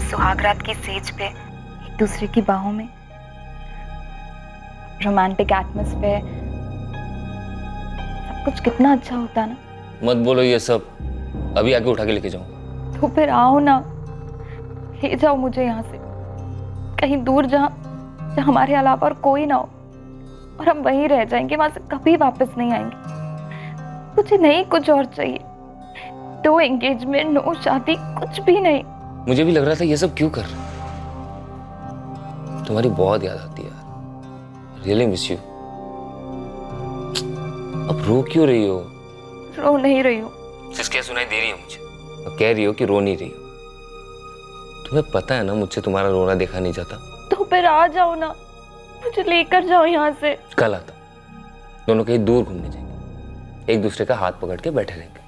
सुहागरात की सेज पे एक दूसरे की बाहों में, रोमांटिक एटमॉस्फेयर, सब कुछ कितना अच्छा होता ना। मत बोलो ये सब, अभी आके उठा के लेके जाऊं। तो फिर आओ ना, ले जाओ मुझे यहाँ से कहीं दूर, जहाँ हमारे अलावा और कोई ना हो, और हम वहीं रह जाएंगे, वहां से कभी वापस नहीं आएंगे। मुझे नहीं कुछ और चाहिए, नो एंगेजमेंट, नो शादी, कुछ भी नहीं। मुझे भी लग रहा था ये सब क्यों कर रहे। तुम्हारी बहुत याद आती है यार, रियली मिस यू। अब रो क्यों रही हो? रो नहीं रही हूँ। जिसके सुनाई दे रही है मुझे, और कह रही हो कि रो नहीं रही हो। तुम्हें पता है ना मुझसे तुम्हारा रोना देखा नहीं जाता। तो फिर आ जाओ ना, मुझे लेकर जाओ यहाँ से। कल आता, दोनों कहीं दूर घूमने जाएंगे, एक दूसरे का हाथ पकड़ के बैठे रहेंगे,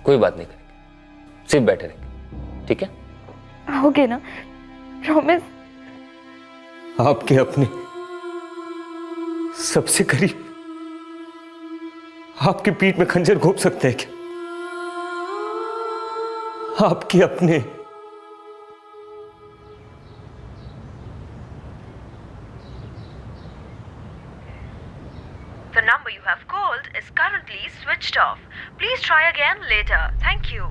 कोई बात नहीं करेंगे, सिर्फ बैठे रहेंगे, ठीक है? आओगे ना, प्रॉमिस? आपके अपने सबसे करीब आपकी पीठ में खंजर घोंप सकते हैं क्या? आपके अपने। The number you have called is currently switched off. Please try again later. Thank you.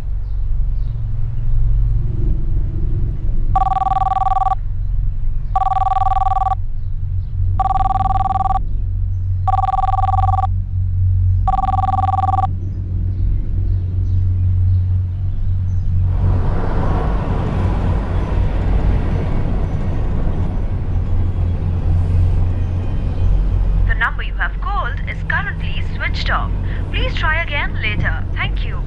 The number you have called is currently switched off. Please try again later. Thank you.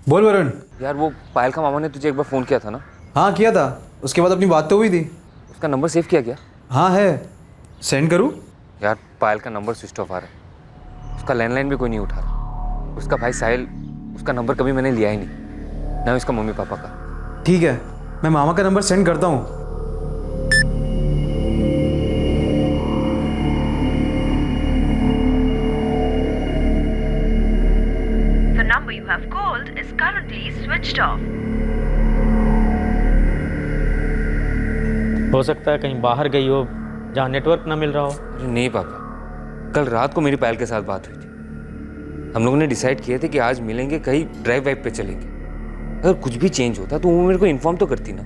बोल वरुण। यार वो पायल का मामा ने तुझे एक बार फोन किया था ना? हाँ किया था, उसके बाद अपनी बात तो हुई थी। उसका नंबर सेव किया क्या? हाँ है, सेंड करूँ? यार पायल का नंबर स्विच ऑफ आ रहा है, उसका लैंडलाइन भी कोई नहीं उठा रहा। उसका भाई साहिल, उसका नंबर कभी मैंने लिया ही नहीं, ना उसका मम्मी पापा का। ठीक है, मैं मामा का नंबर सेंड करता हूँ। The number you have called is currently switched off. हो सकता है कहीं बाहर गई हो जहाँ नेटवर्क ना मिल रहा हो। अरे नहीं पापा, कल रात को मेरी पायल के साथ बात हुई थी। हम लोगों ने डिसाइड किए थे कि आज मिलेंगे, कहीं ड्राइव वाइव पे चलेंगे। अगर कुछ भी चेंज होता तो वो मेरे को इन्फॉर्म तो करती ना।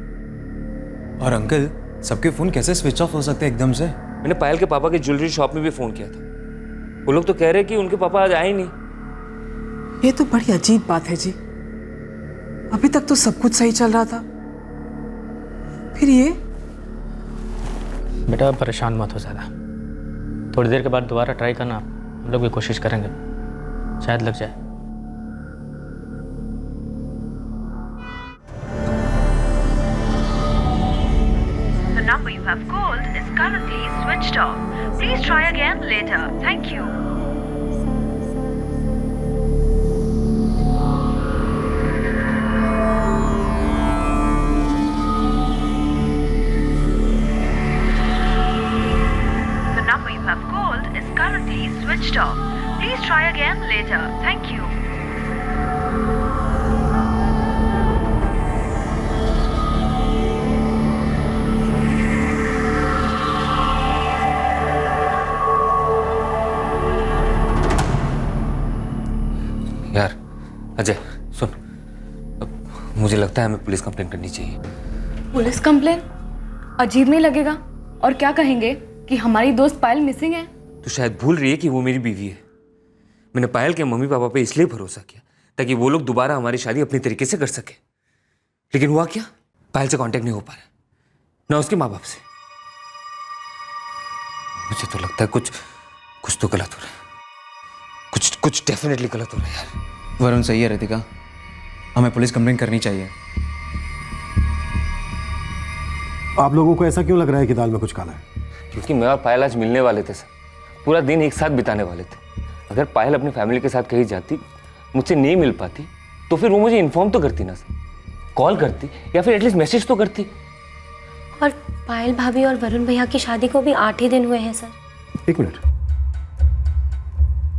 और अंकल, सबके फ़ोन कैसे स्विच ऑफ हो सकते हैं एकदम से? मैंने पायल के पापा के ज्वेलरी शॉप में भी फ़ोन किया था, वो लोग तो कह रहे कि उनके पापा आज आए ही नहीं। ये तो बड़ी अजीब बात है जी, अभी तक तो सब कुछ सही चल रहा था, फिर ये। बेटा परेशान मत हो ज़्यादा, थोड़ी देर के बाद दोबारा ट्राई करना, हम लोग भी कोशिश करेंगे, शायद लग जाए। Thank you. The number you have called is currently switched off. Please try again later. Thank you. यार अजय सुन, मुझे लगता है हमें पुलिस कंप्लेंट करनी चाहिए। Police complain? अजीब नहीं लगेगा? और क्या कहेंगे कि हमारी दोस्त पायल मिसिंग है? तो शायद भूल रही है कि वो मेरी बीवी है। मैंने पायल के मम्मी पापा पे इसलिए भरोसा किया ताकि वो लोग दोबारा हमारी शादी अपनी तरीके से कर सके, लेकिन हुआ क्या? पायल से कांटेक्ट नहीं हो पा रहा, ना उसके माँ बाप से। मुझे तो लगता है कुछ तो गलत हो रहा है, कुछ डेफिनेटली गलत हो रहा है यार। वरुण सही है रितिका, हमें पुलिस कंप्लेंट करनी चाहिए। आप लोगों को ऐसा क्यों लग रहा है कि दाल में कुछ काला है? क्योंकि मैं और पायल आज मिलने वाले थे सर, पूरा दिन एक साथ बिताने वाले थे। अगर पायल अपनी फैमिली के साथ कहीं जाती, मुझसे नहीं मिल पाती, तो फिर वो मुझे इन्फॉर्म तो करती ना सर, कॉल करती या फिर एटलीस्ट मैसेज तो करती। और पायल भाभी और वरुण भैया की शादी को भी 8 ही दिन हुए हैं सर। एक मिनट,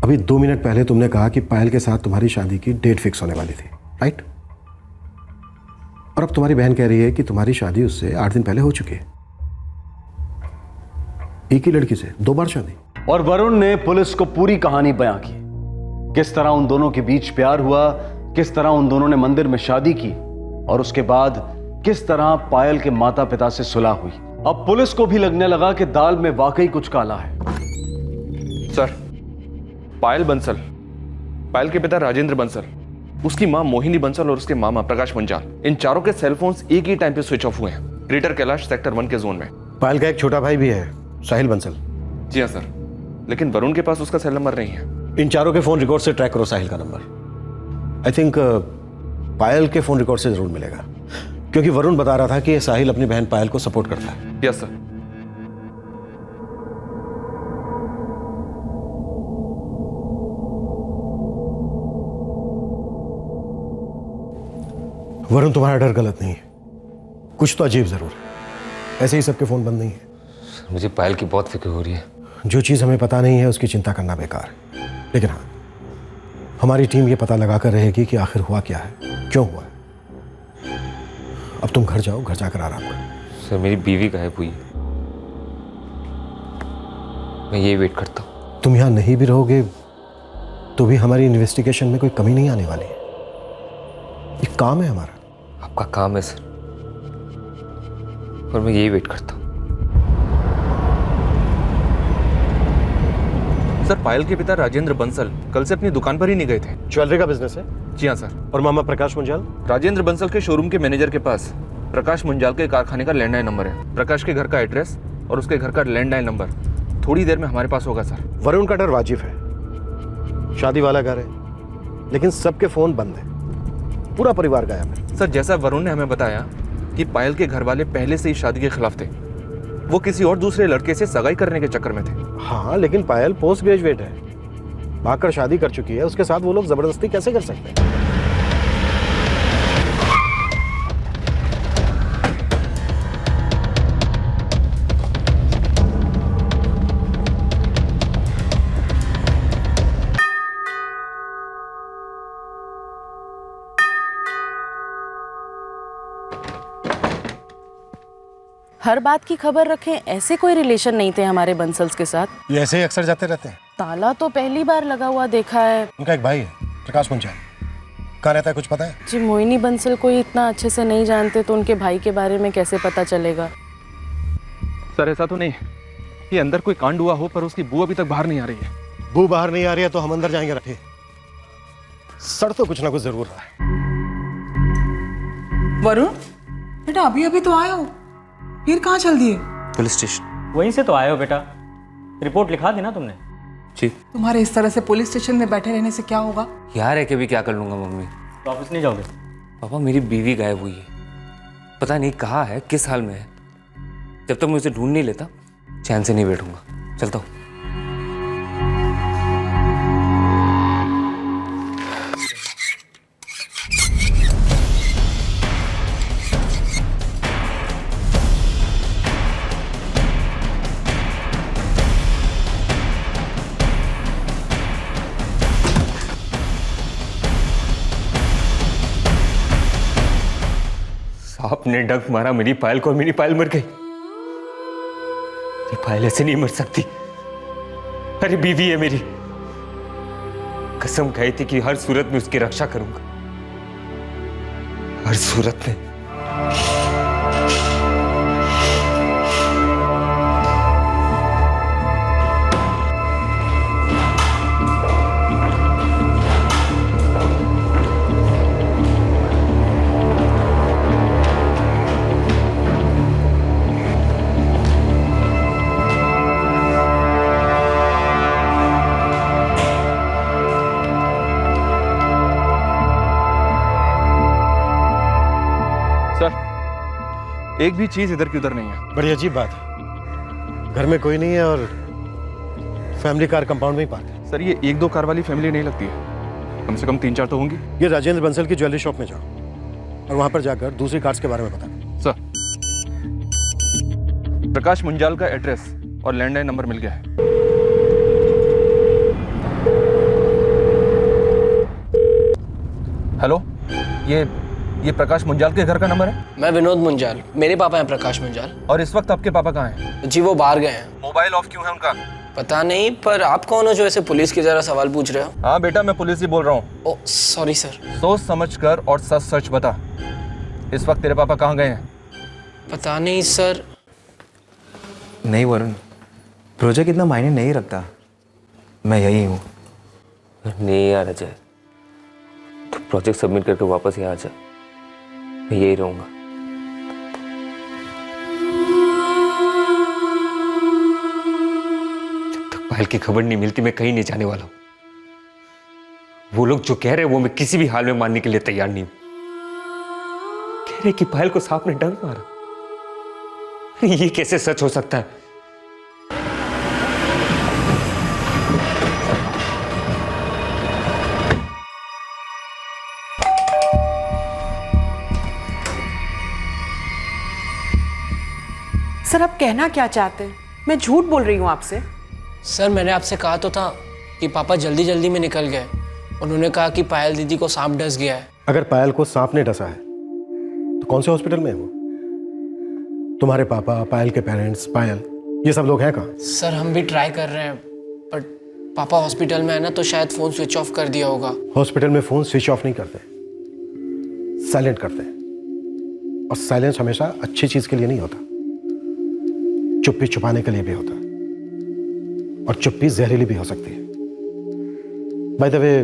अभी 2 मिनट पहले तुमने कहा कि पायल के साथ तुम्हारी शादी की डेट फिक्स होने वाली थी, राइट? और अब तुम्हारी बहन कह रही है कि तुम्हारी शादी उससे 8 दिन पहले हो चुकी है। एक ही लड़की से 2 बार शादी। और वरुण ने पुलिस को पूरी कहानी बयां की, किस तरह उन दोनों के बीच प्यार हुआ, किस तरह उन दोनों ने मंदिर में शादी की, और उसके बाद किस तरह पायल के माता पिता से सुलह हुई। अब पुलिस को भी लगने लगा कि दाल में वाकई कुछ काला है। सर, पायल बंसल, पायल के पिता राजेंद्र बंसल, उसकी मां मोहिनी बंसल और उसके मामा प्रकाश मंजाल, इन चारों के सेलफोन्स एक ही टाइम पे स्विच ऑफ हुए हैं ग्रेटर कैलाश सेक्टर 1 के जोन में। पायल का एक छोटा भाई भी है, साहिल बंसल। जी हाँ सर, लेकिन वरुण के पास उसका सेल नंबर नहीं है। इन चारों के फोन रिकॉर्ड से ट्रैक करो साहिल का नंबर। आई थिंक पायल के फोन रिकॉर्ड से जरूर मिलेगा, क्योंकि वरुण बता रहा था कि साहिल अपनी बहन पायल को सपोर्ट करता है। Yes sir. वरुण, तुम्हारा डर गलत नहीं है, कुछ तो अजीब जरूर है। ऐसे ही सबके फोन बंद नहीं है। मुझे पायल की बहुत फिक्र हो रही है। जो चीज हमें पता नहीं है उसकी चिंता करना बेकार है, लेकिन हाँ, हमारी टीम ये पता लगाकर रहेगी कि आखिर हुआ क्या है, क्यों हुआ है। अब तुम घर जाओ, घर जाकर आराम करो। सर, मेरी बीवी गायब हुई है, मैं ये वेट करता हूँ। तुम यहाँ नहीं भी रहोगे तो भी हमारी इन्वेस्टिगेशन में कोई कमी नहीं आने वाली है। एक काम है हमारा। आपका काम है सर, और मैं यही वेट करता हूँ। सर, पायल के पिता राजेंद्र बंसल कल से अपनी दुकान पर ही नहीं गए थे। ज्वेलरी का बिजनेस है? जी हाँ सर। और मामा प्रकाश मुंजाल? राजेंद्र बंसल के शोरूम के मैनेजर के पास प्रकाश मुंजाल के कारखाने का लैंडलाइन नंबर है, प्रकाश के घर का एड्रेस और उसके घर का लैंडलाइन नंबर थोड़ी देर में हमारे पास होगा सर। वरुण का डर वाजिब है, शादी वाला घर है, लेकिन सबके फोन बंद है, पूरा परिवार गायब है। सर, जैसा वरुण ने हमें बताया कि पायल के घर वाले पहले से ही शादी के खिलाफ थे, वो किसी और दूसरे लड़के से सगाई करने के चक्कर में थे। हाँ, लेकिन पायल पोस्ट ग्रेजुएट है, भागकर शादी कर चुकी है, उसके साथ वो लोग जबरदस्ती कैसे कर सकते हैं? हर बात की खबर रखें, ऐसे कोई रिलेशन नहीं थे हमारे बंसल्स के साथ। ये ऐसे ही अक्सर जाते रहते हैं। ताला तो पहली बार लगा हुआ देखा है। उनका एक भाई है, प्रकाश मुंजाल, कहाँ रहता है कुछ पता है? जी, मोहिनी बंसल को इतना अच्छे से नहीं जानते तो उनके भाई के बारे में कैसे पता चलेगा? सर, ऐसा तो नहीं ये अंदर कोई कांड हुआ हो, पर उसकी बू अभी तक बाहर नहीं आ रही है। बू बाहर नहीं आ रही है तो हम अंदर जाएंगे रखे। सर तो कुछ ना कुछ जरूर रहा है। वरुण बेटा, अभी अभी तो आया हो, फिर कहाँ चल दिए? Police station. वहीं से तो आए हो बेटा, रिपोर्ट लिखा दी ना तुमने? जी। तुम्हारे इस तरह से पुलिस स्टेशन में बैठे रहने से क्या होगा? यार है कि भी क्या कर लूंगा मम्मी। तो ऑफिस नहीं जाओगे? पापा, मेरी बीवी गायब हुई है, पता नहीं कहाँ है, किस हाल में है। जब तक मैं उसे ढूंढ नहीं लेता चैन से नहीं बैठूंगा। चलता हूँ। सांप ने डंक मारा मेरी पायल को और मेरी पायल मर गई। ये पायल ऐसे नहीं मर सकती। अरे बीवी है मेरी, कसम खाई थी कि हर सूरत में उसकी रक्षा करूंगा, हर सूरत में। एक भी चीज इधर की उधर नहीं है। बड़ी अजीब बात है, घर में कोई नहीं है और फैमिली कार कंपाउंड में ही पार्क है। सर ये 1-2 कार वाली फैमिली नहीं लगती है, कम से कम 3-4 तो होंगी। ये राजेंद्र बंसल की ज्वेलरी शॉप में जाओ और वहां पर जाकर दूसरी कार्स के बारे में बता। सर प्रकाश मुंजाल का एड्रेस और लैंडलाइन नंबर मिल गया है। हेलो, ये प्रकाश मुंजाल के घर का नंबर है? मैं विनोद मुंजाल, मेरे पापा हैं प्रकाश मुंजाल। और इस वक्त आपके पापा कहाँ हैं? जी वो बाहर गए हैं। मोबाइल ऑफ क्यों है उनका? पता नहीं, पर आप कौन हो जो ऐसे पुलिस की जरा सवाल पूछ रहे हो? हाँ बेटा, मैं पुलिस ही बोल रहा हूँ। Oh sorry sir. सोच समझ कर और सच सच बता, इस वक्त तेरे पापा कहाँ गए हैं? पता नहीं सर। नहीं वरुण, प्रोजेक्ट इतना मायने नहीं रखता, मैं यही हूँ। नहीं यार अजय, तो प्रोजेक्ट सबमिट करके वापस यहाँ आ जा, मैं यही रहूंगा। जब तक पायल की खबर नहीं मिलती मैं कहीं नहीं जाने वाला हूं। वो लोग जो कह रहे हैं वो मैं किसी भी हाल में मानने के लिए तैयार नहीं हूं। कह रहे कि पायल को सांप ने डंक मारा, ये कैसे सच हो सकता है? सर आप कहना क्या चाहते हैं? मैं झूठ बोल रही हूँ आपसे? सर मैंने आपसे कहा तो था कि पापा जल्दी जल्दी में निकल गए। उन्होंने कहा कि पायल दीदी को सांप डस गया है। अगर पायल को सांप ने डसा है तो कौन से हॉस्पिटल में है वो? तुम्हारे पापा, पायल के पेरेंट्स, पायल, ये सब लोग हैं कहाँ? सर हम भी ट्राई कर रहे हैं, बट पापा हॉस्पिटल में है ना, तो शायद फोन स्विच ऑफ कर दिया होगा। हॉस्पिटल में फोन स्विच ऑफ नहीं करते, साइलेंट करते हैं। और साइलेंस हमेशा अच्छी चीज के लिए नहीं होता, चुप्पी छुपाने के लिए भी होता है, और चुप्पी जहरीली भी हो सकती है। बाय द वे,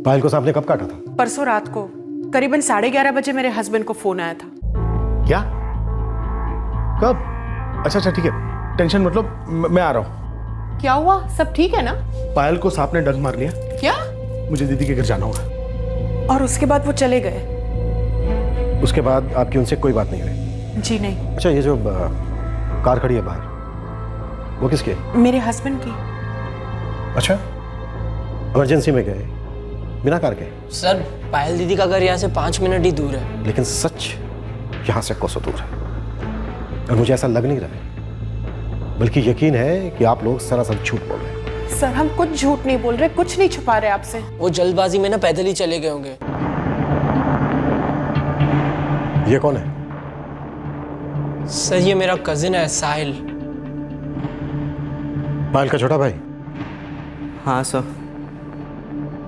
पायल को सांप ने कब काटा था? परसों रात को करीबन 11:30 बजे मेरे हस्बैंड को फोन आया था। क्या? कब? अच्छा ठीक है, टेंशन मतलब मैं आ रहा हूँ। क्या हुआ? सब ठीक है ना? पायल को सांप ने डंक मार लिया। क्या? मुझे दीदी के घर जाना होगा। और उसके बाद वो चले गए? उसके बाद आपकी उनसे कोई बात नहीं हुई? जी नहीं। अच्छा, ये जो कार खड़ी है बाहर, वो किसकी है? मेरे हस्बैंड की। अच्छा, इमरजेंसी में गए बिना कार के? सर पायल दीदी का घर यहाँ से 5 मिनट ही दूर है। लेकिन सच यहाँ से कोसों दूर है, और मुझे ऐसा लग नहीं रहा है, बल्कि यकीन है कि आप लोग सरासर झूठ बोल रहे हैं। सर हम कुछ झूठ नहीं बोल रहे, कुछ नहीं छुपा रहे आपसे। वो जल्दबाजी में ना पैदल ही चले गए होंगे। ये कौन है? सर ये मेरा कजिन है साहिल। पायल का छोटा भाई? हाँ सर।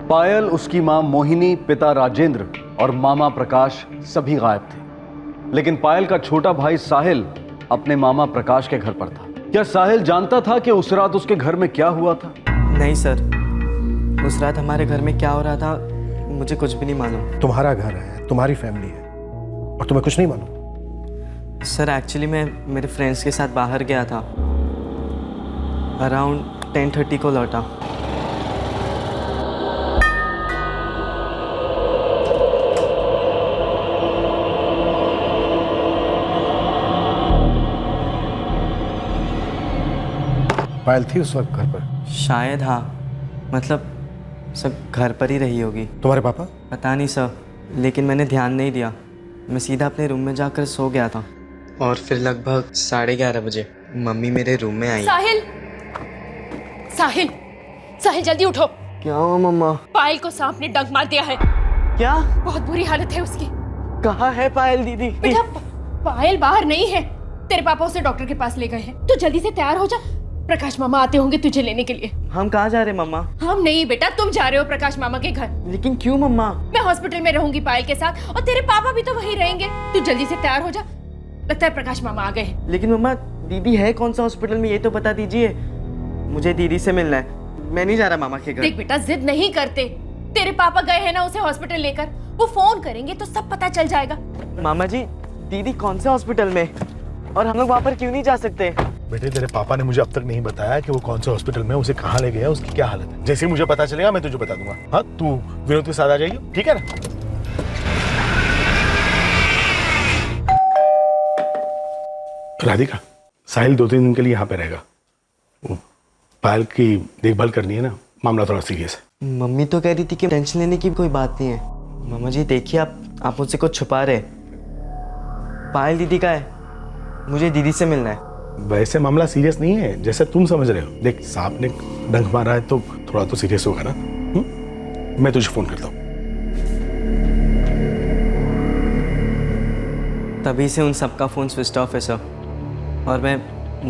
पायल, उसकी मां मोहिनी, पिता राजेंद्र और मामा प्रकाश सभी गायब थे, लेकिन पायल का छोटा भाई साहिल अपने मामा प्रकाश के घर पर था। क्या साहिल जानता था कि उस रात उसके घर में क्या हुआ था? नहीं सर, उस रात हमारे घर में क्या हो रहा था मुझे कुछ भी नहीं मालूम। तुम्हारा घर है, तुम्हारी फैमिली है, और तुम्हें कुछ नहीं मालूम? सर एक्चुअली मैं मेरे फ्रेंड्स के साथ बाहर गया था, अराउंड 10:30 को लौटा। पायल थी उस वक्त घर पर? शायद हाँ, मतलब सब घर पर ही रही होगी। तुम्हारे पापा? पता नहीं सर, लेकिन मैंने ध्यान नहीं दिया, मैं सीधा अपने रूम में जाकर सो गया था। और फिर लगभग 11:30 बजे मम्मी मेरे रूम में आई। साहिल, साहिल, साहिल जल्दी उठो। क्या हुआ मम्मा? पायल को सांप ने डंक मार दिया है। क्या? बहुत बुरी हालत है उसकी। कहाँ है पायल दीदी? बेटा पायल बाहर नहीं है, तेरे पापा उसे डॉक्टर के पास ले गए हैं। तू जल्दी से तैयार हो जा, प्रकाश मामा आते होंगे तुझे लेने के लिए। हम कहाँ जा रहे मम्मा? हम नहीं बेटा, तुम जा रहे हो प्रकाश मामा के घर। लेकिन क्यों मम्मा? मैं हॉस्पिटल में रहूंगी पायल के साथ और तेरे पापा भी तो वहीं रहेंगे। तू जल्दी से तैयार हो जा, लगता है प्रकाश मामा आ गए हैं। लेकिन मम्मा दीदी है कौन सा हॉस्पिटल में ये तो बता दीजिए। मुझे दीदी से मिलना है, मैं नहीं जा रहा मामा के घर। देख बेटा जिद नहीं करते, तेरे पापा गए हैं ना उसे हॉस्पिटल लेकर, वो फोन करेंगे तो सब पता चल जाएगा। मामा जी दीदी कौन से हॉस्पिटल में और हम लोग वहाँ पर क्यों नहीं जा सकते? बेटे तेरे पापा ने मुझे अब तक नहीं बताया कि वो कौन से हॉस्पिटल में, उसे कहाँ ले गया, उसकी क्या हालत है। जैसे ही मुझे पता चलेगा मैं तुझे बता दूंगा। हाँ तू विनोद के साथ आ जाइए, ठीक है ना? राधिका, साहिल 2-3 दिन के लिए यहाँ पे रहेगा। वो पायल की देखभाल करनी है ना, मामला थोड़ा सीरियस है। मम्मी तो कह रही थी कि टेंशन लेने की कोई बात नहीं है। मामा जी देखिए आप मुझसे कुछ छुपा रहे। पायल दीदी का है, मुझे दीदी से मिलना है। वैसे मामला सीरियस नहीं है जैसे तुम समझ रहे हो। देख सांप ने डंक मारा है तो थोड़ा तो सीरियस होगा ना। मैं तुझे फोन करता हूँ। तभी से उन सबका फोन स्विच ऑफ है सर, और मैं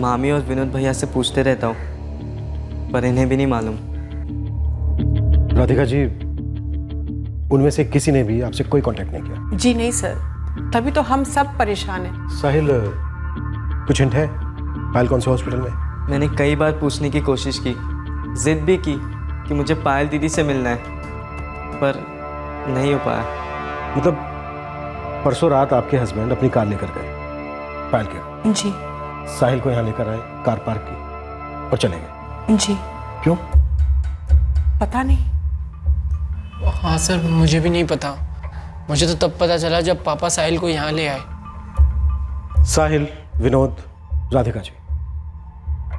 मामी और विनोद भैया से पूछते रहता हूँ पर इन्हें भी नहीं मालूम। राधिका जी, उनमें से किसी ने भी आपसे कोई कांटेक्ट नहीं किया? जी नहीं सर, तभी तो हम सब परेशान हैं। साहिल कुछ हिंट है पायल कौन से हॉस्पिटल में? मैंने कई बार पूछने की कोशिश की, जिद भी की कि मुझे पायल दीदी से मिलना है, पर नहीं हो पाया। मतलब परसों रात आपके हस्बैंड अपनी कार लेकर गए पायल के? जी। साहिल को यहाँ लेकर आए, कार पार्क की और चले गए? जी। क्यों? पता नहीं। हाँ सर, मुझे भी नहीं पता। मुझे तो तब पता चला जब पापा साहिल को यहाँ ले आए। साहिल, विनोद, राधिका जी,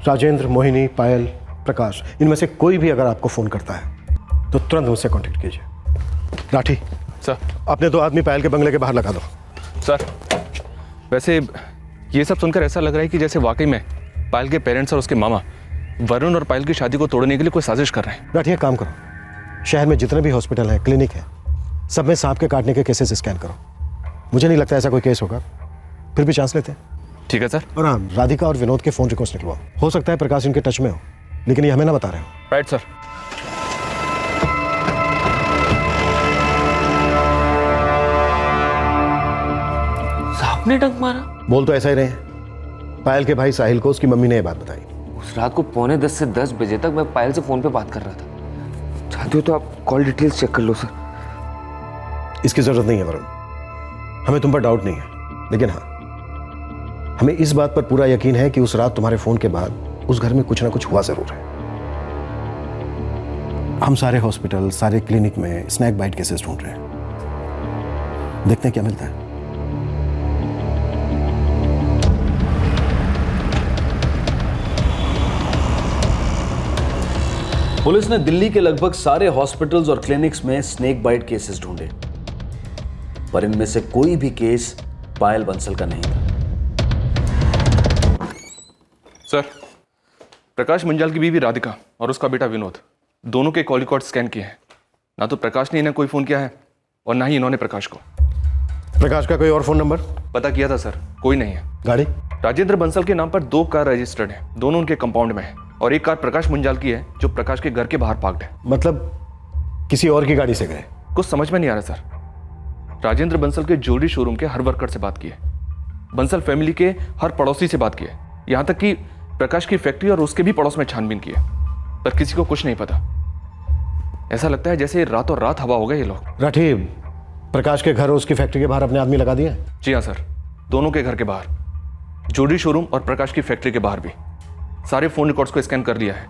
राजेंद्र, मोहिनी, पायल, प्रकाश, इनमें से कोई भी अगर आपको फोन करता है तो तुरंत मुझसे कांटेक्ट कीजिए। राठी सर, अपने 2 आदमी पायल के बंगले के बाहर लगा दो। सर वैसे ये सब सुनकर ऐसा लग रहा है कि जैसे वाकई में पायल के पेरेंट्स और उसके मामा वरुण और पायल की शादी को तोड़ने के लिए कोई साजिश कर रहे हैं। राठी एक काम करो, शहर में जितने भी हॉस्पिटल हैं, क्लिनिक है, सब में सांप के काटने के केसेस स्कैन करो। मुझे नहीं लगता ऐसा कोई केस होगा, फिर भी चांस लेते हैं। ठीक है सर। और हाँ, राधिका और विनोद के फोन रिक्वेस्ट निकलवाओ। हो सकता है प्रकाश इनके टच में हो, लेकिन ये हमें ना बता रहे हो। Right sir. सांप ने डंक मारा? बोल तो ऐसा ही रहे हैं। पायल के भाई साहिल को उसकी मम्मी ने यह बात बताई। उस रात को 9:45 से 10 बजे तक मैं पायल से फोन पे बात कर रहा था। चाहते हो तो आप कॉल डिटेल्स चेक कर लो सर। इसकी जरूरत नहीं है वरुण, हमें तुम पर डाउट नहीं है, लेकिन हाँ हमें इस बात पर पूरा यकीन है कि उस रात तुम्हारे फोन के बाद उस घर में कुछ ना कुछ हुआ जरूर है। हम सारे हॉस्पिटल, सारे क्लिनिक में स्नैक बाइट केसेस ढूंढ रहे हैं, देखते हैं क्या मिलता है। पुलिस ने दिल्ली के लगभग सारे हॉस्पिटल्स और क्लिनिक्स में स्नेक बाइट केसेस ढूंढे, पर इनमें से कोई भी केस पायल बंसल का नहीं था। सर, प्रकाश मंजाल की बीवी राधिका और उसका बेटा विनोद दोनों के कॉल रिकॉर्ड स्कैन किए हैं। ना तो प्रकाश ने इन्हें कोई फोन किया है और ना ही इन्होंने प्रकाश को। प्रकाश का कोई और फोन नंबर? पता किया था सर, कोई नहीं है। गाड़ी? राजेंद्र बंसल के नाम पर 2 कार रजिस्टर्ड है, दोनों उनके कंपाउंड में है, और एक कार प्रकाश मंजाल की है जो प्रकाश के घर के बाहर पार्क्ड है। मतलब किसी और की गाड़ी से गए? कुछ समझ में नहीं आ रहा सर। राजेंद्र बंसल के ज्वेलरी शोरूम के हर वर्कर से बात की है, बंसल फैमिली के हर पड़ोसी से बात की है, यहाँ तक कि प्रकाश की फैक्ट्री और उसके भी पड़ोस में छानबीन की है, पर किसी को कुछ नहीं पता। ऐसा लगता है जैसे रातों रात हवा हो गए ये लोग। राठी, प्रकाश के घर और उसकी फैक्ट्री के बाहर अपने आदमी लगा दिए? जी हाँ सर, दोनों के घर के बाहर, ज्वेलरी शोरूम और प्रकाश की फैक्ट्री के बाहर भी। सारे फोन रिकॉर्ड्स को स्कैन कर लिया है,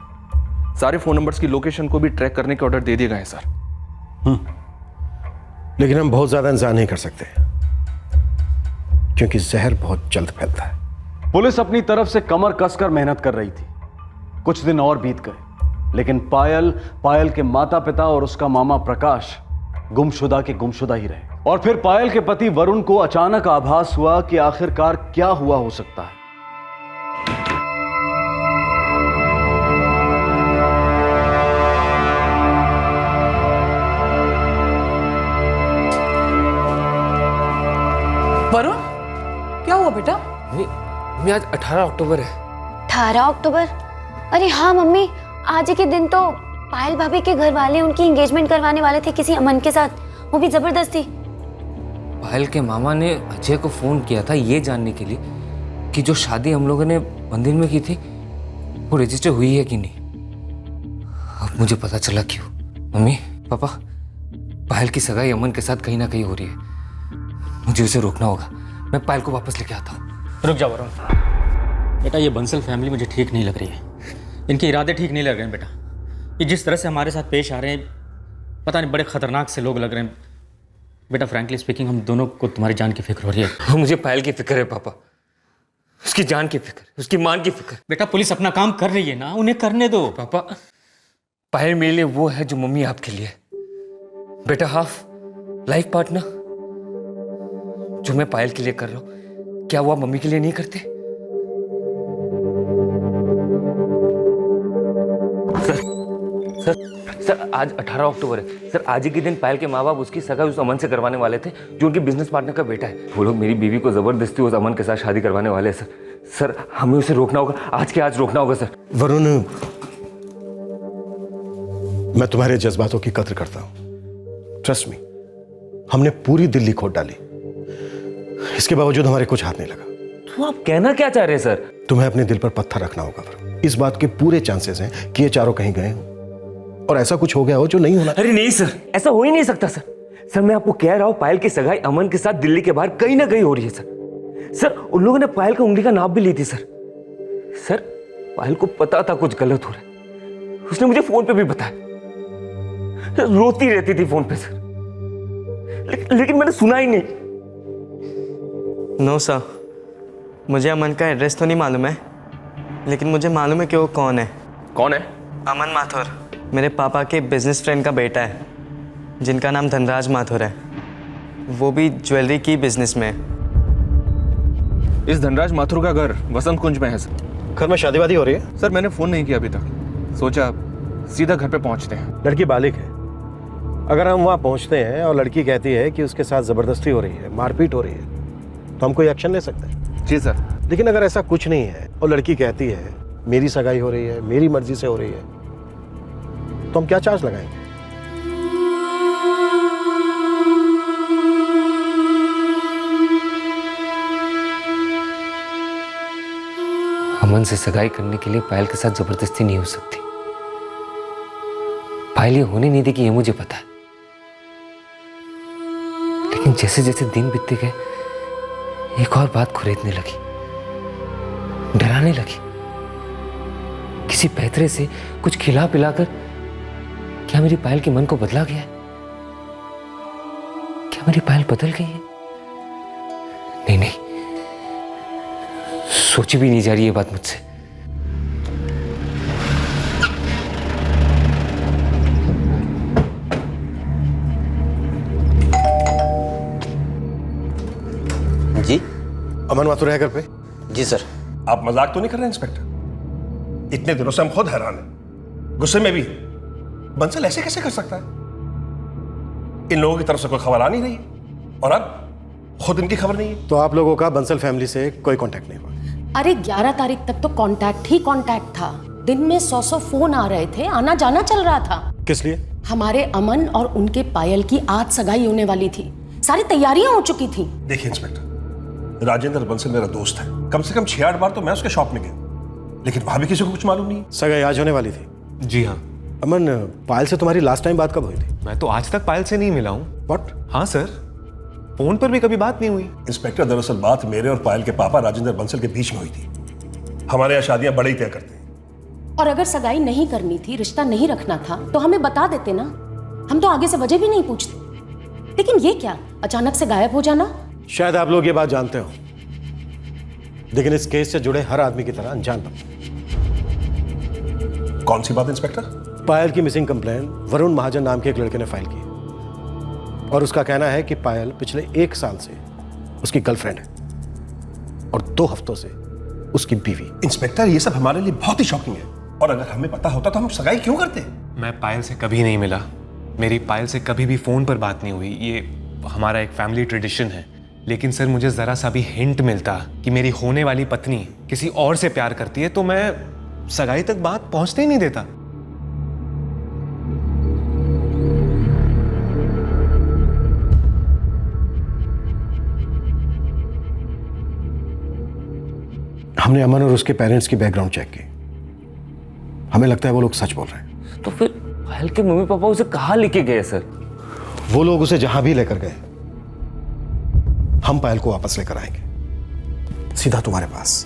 सारे फोन नंबर्स की लोकेशन को भी ट्रैक करने के ऑर्डर दे दिए गए हैं सर। लेकिन हम बहुत ज्यादा इंतजार नहीं कर सकते, क्योंकि जहर बहुत जल्द फैलता है। पुलिस अपनी तरफ से कमर कसकर मेहनत कर रही थी। कुछ दिन और बीत गए, लेकिन पायल के माता पिता और उसका मामा प्रकाश गुमशुदा के गुमशुदा ही रहे। और फिर पायल के पति वरुण को अचानक आभास हुआ कि आखिरकार क्या हुआ हो सकता है। वरुण, क्या हुआ बेटा? मम्मी आज 18 अक्टूबर है। 18 अक्टूबर? अरे हाँ मम्मी, आज के दिन तो पायल भाभी के घर वाले उनकी एंगेजमेंट करवाने वाले थे किसी अमन के साथ, वो भी जबरदस्ती। पायल के मामा ने अजय को फोन किया था ये जानने के लिए कि जो शादी हम लोगों ने मंदिर में की थी वो रजिस्टर हुई है कि नहीं। अब मुझे पता चला क्यों। मम्मी पापा, पायल की सगाई अमन के साथ कहीं ना कहीं हो रही है, मुझे उसे रोकना होगा। मैं पायल को वापस लेके आता हूँ। रुक जाओ वरुण बेटा, ये बंसल फैमिली मुझे ठीक नहीं लग रही है। इनके इरादे ठीक नहीं लग रहे हैं बेटा। ये जिस तरह से हमारे साथ पेश आ रहे हैं, पता नहीं बड़े खतरनाक से लोग लग रहे हैं बेटा। फ्रैंकली स्पीकिंग, हम दोनों को तुम्हारी जान की फिक्र हो रही है। मुझे पायल की फिक्र है पापा, उसकी जान की फिक्र, उसकी मान की फिक्र। बेटा पुलिस अपना काम कर रही है ना, उन्हें करने दो। पापा पायल मेरे लिए वो है जो मम्मी आपके लिए। बेटा हाफ लाइफ पार्टनर जो मैं पायल के लिए कर रहा हूं, क्या वो आप मम्मी के लिए नहीं करते? सर आज 18 अक्टूबर है सर। आज ही के दिन पायल के माँ बाप उसकी सगाई उस अमन से करवाने वाले थे जो उनके बिजनेस पार्टनर का बेटा है। वो लोग मेरी बीवी को जबरदस्ती उस अमन के साथ शादी करवाने वाले हैं सर। हमें उसे रोकना होगा, आज के आज रोकना होगा सर। वरुण, मैं तुम्हारे जज्बातों की कद्र करता हूं। ट्रस्ट मी, हमने पूरी दिल्ली खोद डाली, इसके बावजूद हमारे कुछ हाथ नहीं लगा। तो आप कहना क्या चाह रहे हैं सर? तुम्हें अपने दिल पर पत्थर रखना होगा वरुण। इस बात के पूरे चांसेस हैं कि ये चारों कहीं गए हो और ऐसा कुछ हो गया हो जो नहीं होना। अरे नहीं सर, ऐसा हो ही नहीं सकता सर। सर मैं आपको कह रहा हूं पायल की सगाई अमन के साथ दिल्ली के बाहर कहीं ना कहीं हो रही है सर। उन लोगों ने पायल की उंगली का नाप भी ली थी सर। पायल को पता था कुछ गलत हो रहा है, उसने मुझे फोन पे भी बताया। रोती रहती थी फोन पे सर, लेकिन मैंने सुना ही नहीं। नो सर, मुझे अमन का एड्रेस तो नहीं मालूम है, लेकिन मुझे मालूम है कि वो कौन है। कौन है? अमन माथुर मेरे पापा के बिजनेस फ्रेंड का बेटा है, जिनका नाम धनराज माथुर है। वो भी ज्वेलरी की बिजनेस में है। इस धनराज माथुर का घर वसंत कुंज में है सर। घर में शादी वादी हो रही है? सर मैंने फोन नहीं किया अभी तक, सोचा सीधा घर पे पहुंचते हैं। लड़की बालिग है, अगर हम वहाँ पहुँचते हैं और लड़की कहती है कि उसके साथ ज़बरदस्ती हो रही है, मारपीट हो रही है, तो हम कोई एक्शन ले सकते हैं। जी सर। लेकिन अगर ऐसा कुछ नहीं है और लड़की कहती है मेरी सगाई हो रही है, मेरी मर्जी से हो रही है, तो हम क्या चार्ज लगाएंगे? अमन से सगाई करने के लिए पायल के साथ जबरदस्ती नहीं हो सकती। पायल ये होने नहीं देगी, ये मुझे पता है। लेकिन जैसे जैसे दिन बीतते गए, एक और बात खुरेदने लगी, डराने लगी। किसी पैतरे से कुछ खिला पिलाकर क्या मेरी पायल के मन को बदला गया है? क्या मेरी पायल बदल गई है? नहीं, सोची भी नहीं जा रही ये बात मुझसे। जी अमन माथुर है घर पे? जी सर। आप मजाक तो नहीं कर रहे इंस्पेक्टर? इतने दिनों से हम खुद हैरान हैं, गुस्से में भी। बंसल ऐसे कैसे कर सकता है? इन लोगों की तरफ से कोई खबर आ नहीं रही और अब खुद इनकी खबर नहीं है। तो आप लोगों का बंसल फैमिली से कोई कांटेक्ट नहीं हुआ? अरे 11 तारीख तक तो कांटेक्ट ही कांटेक्ट था। दिन में 100 फोन आ रहे थे, आना जाना चल रहा था। किस लिए? हमारे अमन और उनके पायल की आज सगाई होने वाली थी, सारी तैयारियां हो चुकी थी। देखिए इंस्पेक्टर, राजेंद्र बंसल मेरा दोस्त है, कम से कम 6-8 बार तो मैं उसके शॉप में गया, लेकिन वहां भी किसी को कुछ मालूम नहीं। सगाई आज होने वाली थी? जी हाँ। अमन, पायल से तुम्हारी लास्ट टाइम बात कब हुई थी? मैं तो आज तक पायल से नहीं मिला हूँ। व्हाट? हाँ सर, फोन पर भी कभी बात नहीं हुई। इंस्पेक्टर, दरअसल बात मेरे और पायल के पापा राजेंद्र बंसल के बीच में हुई थी। हमारे यहाँ शादियां बड़े ही तय करते हैं। और अगर सगाई नहीं करनी थी, रिश्ता नहीं रखना था, तो हमें बता देते ना, हम तो आगे से वजह भी नहीं पूछते। लेकिन ये क्या, अचानक से गायब हो जाना? शायद आप लोग ये बात जानते हो, लेकिन इस केस से जुड़े हर आदमी की तरह अनजान बन। कौन सी बात इंस्पेक्टर? पायल की मिसिंग कंप्लेंट वरुण महाजन नाम के एक लड़के ने फाइल की और उसका कहना है कि पायल पिछले 1 साल से उसकी गर्लफ्रेंड है और 2 हफ्तों से उसकी बीवी। इंस्पेक्टर, ये सब हमारे लिए बहुत ही शॉकिंग है, और अगर हमें पता होता तो हम सगाई क्यों करते? मैं पायल से कभी नहीं मिला, मेरी पायल से कभी भी फोन पर बात नहीं हुई। ये हमारा एक फैमिली ट्रेडिशन है लेकिन सर मुझे ज़रा सा भी हिंट मिलता कि मेरी होने वाली पत्नी किसी और से प्यार करती है तो मैं सगाई तक बात पहुंचने ही नहीं देता। हमने अमन और उसके पेरेंट्स की बैकग्राउंड चेक की। हमें लगता है वो लोग सच बोल रहे हैं। तो फिर पायल के मम्मी पापा उसे कहाँ लेके गए सर? वो लोग उसे जहां भी लेकर गए, हम पायल को वापस लेकर आएंगे, सीधा तुम्हारे पास।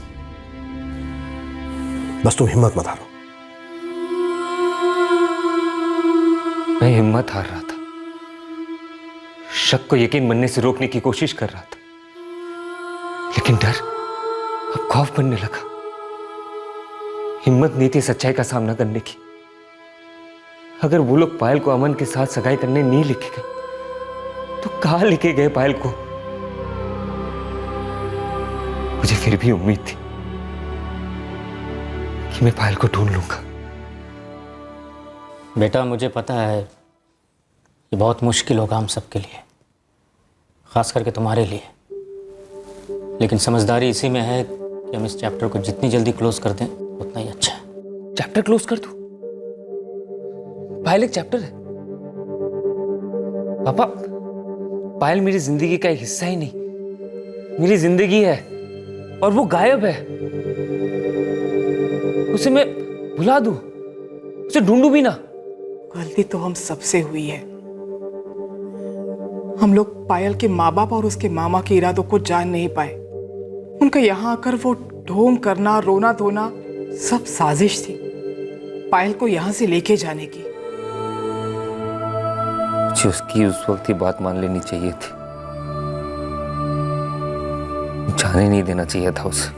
बस तुम हिम्मत मत हारो। मैं हिम्मत हार रहा था, शक को यकीन बनने से रोकने की कोशिश कर रहा था, लेकिन डर अब खौफ बनने लगा। हिम्मत नहीं थी सच्चाई का सामना करने की। अगर वो लोग पायल को अमन के साथ सगाई करने नहीं लेके गए तो कहां लेके गए पायल को? मुझे फिर भी उम्मीद थी कि मैं पायल को ढूंढ लूंगा। बेटा मुझे पता है ये बहुत मुश्किल होगा हम सबके लिए, खास करके तुम्हारे लिए, लेकिन समझदारी इसी में है कि हम इस चैप्टर को जितनी जल्दी क्लोज कर दें उतना ही अच्छा है। चैप्टर क्लोज कर दो? पायल एक चैप्टर है पापा। पायल मेरी जिंदगी का एक हिस्सा ही नहीं, मेरी जिंदगी है और वो गायब है। उसे मैं भुला दूं, उसे ढूंढूं भी ना? गलती तो हम सबसे हुई है। हम लोग पायल के माँ बाप और उसके मामा के इरादों को जान नहीं पाए। उनका यहाँ आकर वो ढोंग करना, रोना धोना सब साजिश थी पायल को यहाँ से लेके जाने की। मुझे उसकी उस वक्त ही बात मान लेनी चाहिए थी, जाने नहीं देना चाहिए था उसे।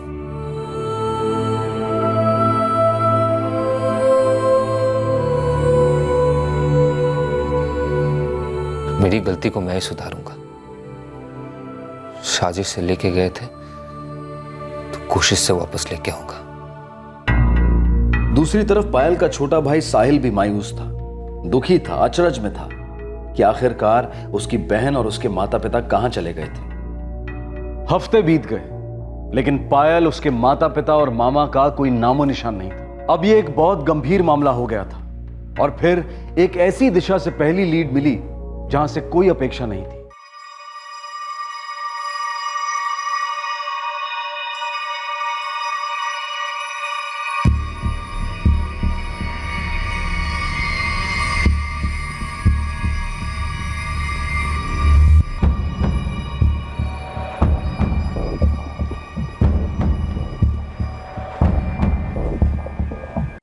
मेरी गलती को मैं ही सुधारूंगा। साजिश से लेके गए थे तो कोशिश से वापस लेके आऊंगा। दूसरी तरफ पायल का छोटा भाई साहिल भी मायूस था, दुखी था, अचरज में था कि आखिरकार उसकी बहन और उसके माता पिता कहां चले गए थे। हफ्ते बीत गए लेकिन पायल, उसके माता पिता और मामा का कोई नामो निशान नहीं था। अब यह एक बहुत गंभीर मामला हो गया था और फिर एक ऐसी दिशा से पहली लीड मिली जहां से कोई अपेक्षा नहीं थी।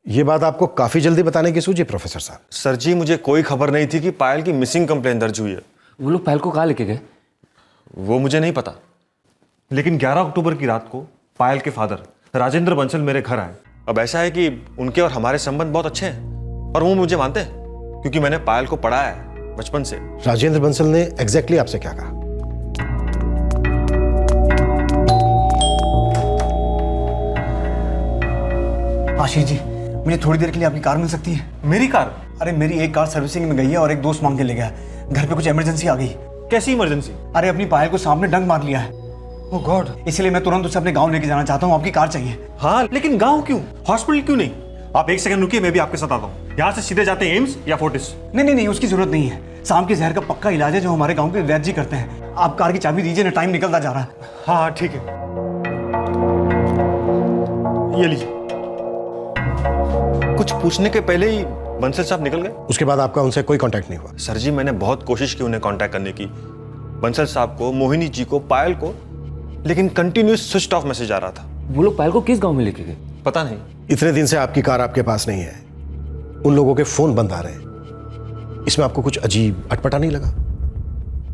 ये बात आपको काफी जल्दी बताने की सूझी प्रोफेसर साहब? सर जी मुझे कोई खबर नहीं थी कि पायल की मिसिंग कंप्लेन दर्ज हुई है। वो लोग पायल को कहाँ लेके गए? वो मुझे नहीं पता, लेकिन 11 अक्टूबर की रात को पायल के फादर राजेंद्र बंसल मेरे घर आए। अब ऐसा है कि उनके और हमारे संबंध बहुत अच्छे हैं और वो मुझे मानते हैं क्योंकि मैंने पायल को पढ़ाया है बचपन से। राजेंद्र बंसल ने एग्जैक्टली आपसे क्या कहा? आशीष जी, मुझे थोड़ी देर के लिए आपकी कार मिल सकती है? मेरी कार? अरे मेरी एक कार सर्विसिंग में गई है और एक दोस्त मांग के ले गया। घर पे कुछ इमरजेंसी आ गई। कैसी इमरजेंसी? अरे अपनी पायल को सांप ने डंक मार लिया है। ओह गॉड। इसलिए मैं तुरंत उसे अपने गांव लेके जाना चाहता हूँ। आपकी कार चाहिए। हाँ, लेकिन गांव क्यों? हॉस्पिटल क्यों नहीं? आप एक सेकंड रुकिए, मैं भी आपके साथ आता हूँ। यहाँ से सीधे जाते हैं एम्स या फोर्टिस? नहीं, उसकी जरूरत नहीं है। सांप के जहर का पक्का इलाज है जो हमारे गाँव के वैद्य जी करते हैं। आप कार की चाबी दीजिए ना, टाइम निकलता जा रहा है। हाँ ठीक है, ये लीजिए। कुछ पूछने के पहले ही बंसल साहब निकल गए। उसके बाद आपका उनसे कोई कांटेक्ट नहीं हुआ? सर जी मैंने बहुत कोशिश की उन्हें कांटेक्ट करने की, बंसल साहब को, मोहिनी जी को, पायल को, लेकिन कंटिन्यूस स्विच ऑफ मैसेज आ रहा था। वो लोग पायल को किस गांव में लेके गए? पता नहीं। इतने दिन से आपकी कार आपके पास नहीं है, उन लोगों के फोन बंद आ रहे हैं, इसमें आपको कुछ अजीब अटपटा नहीं लगा?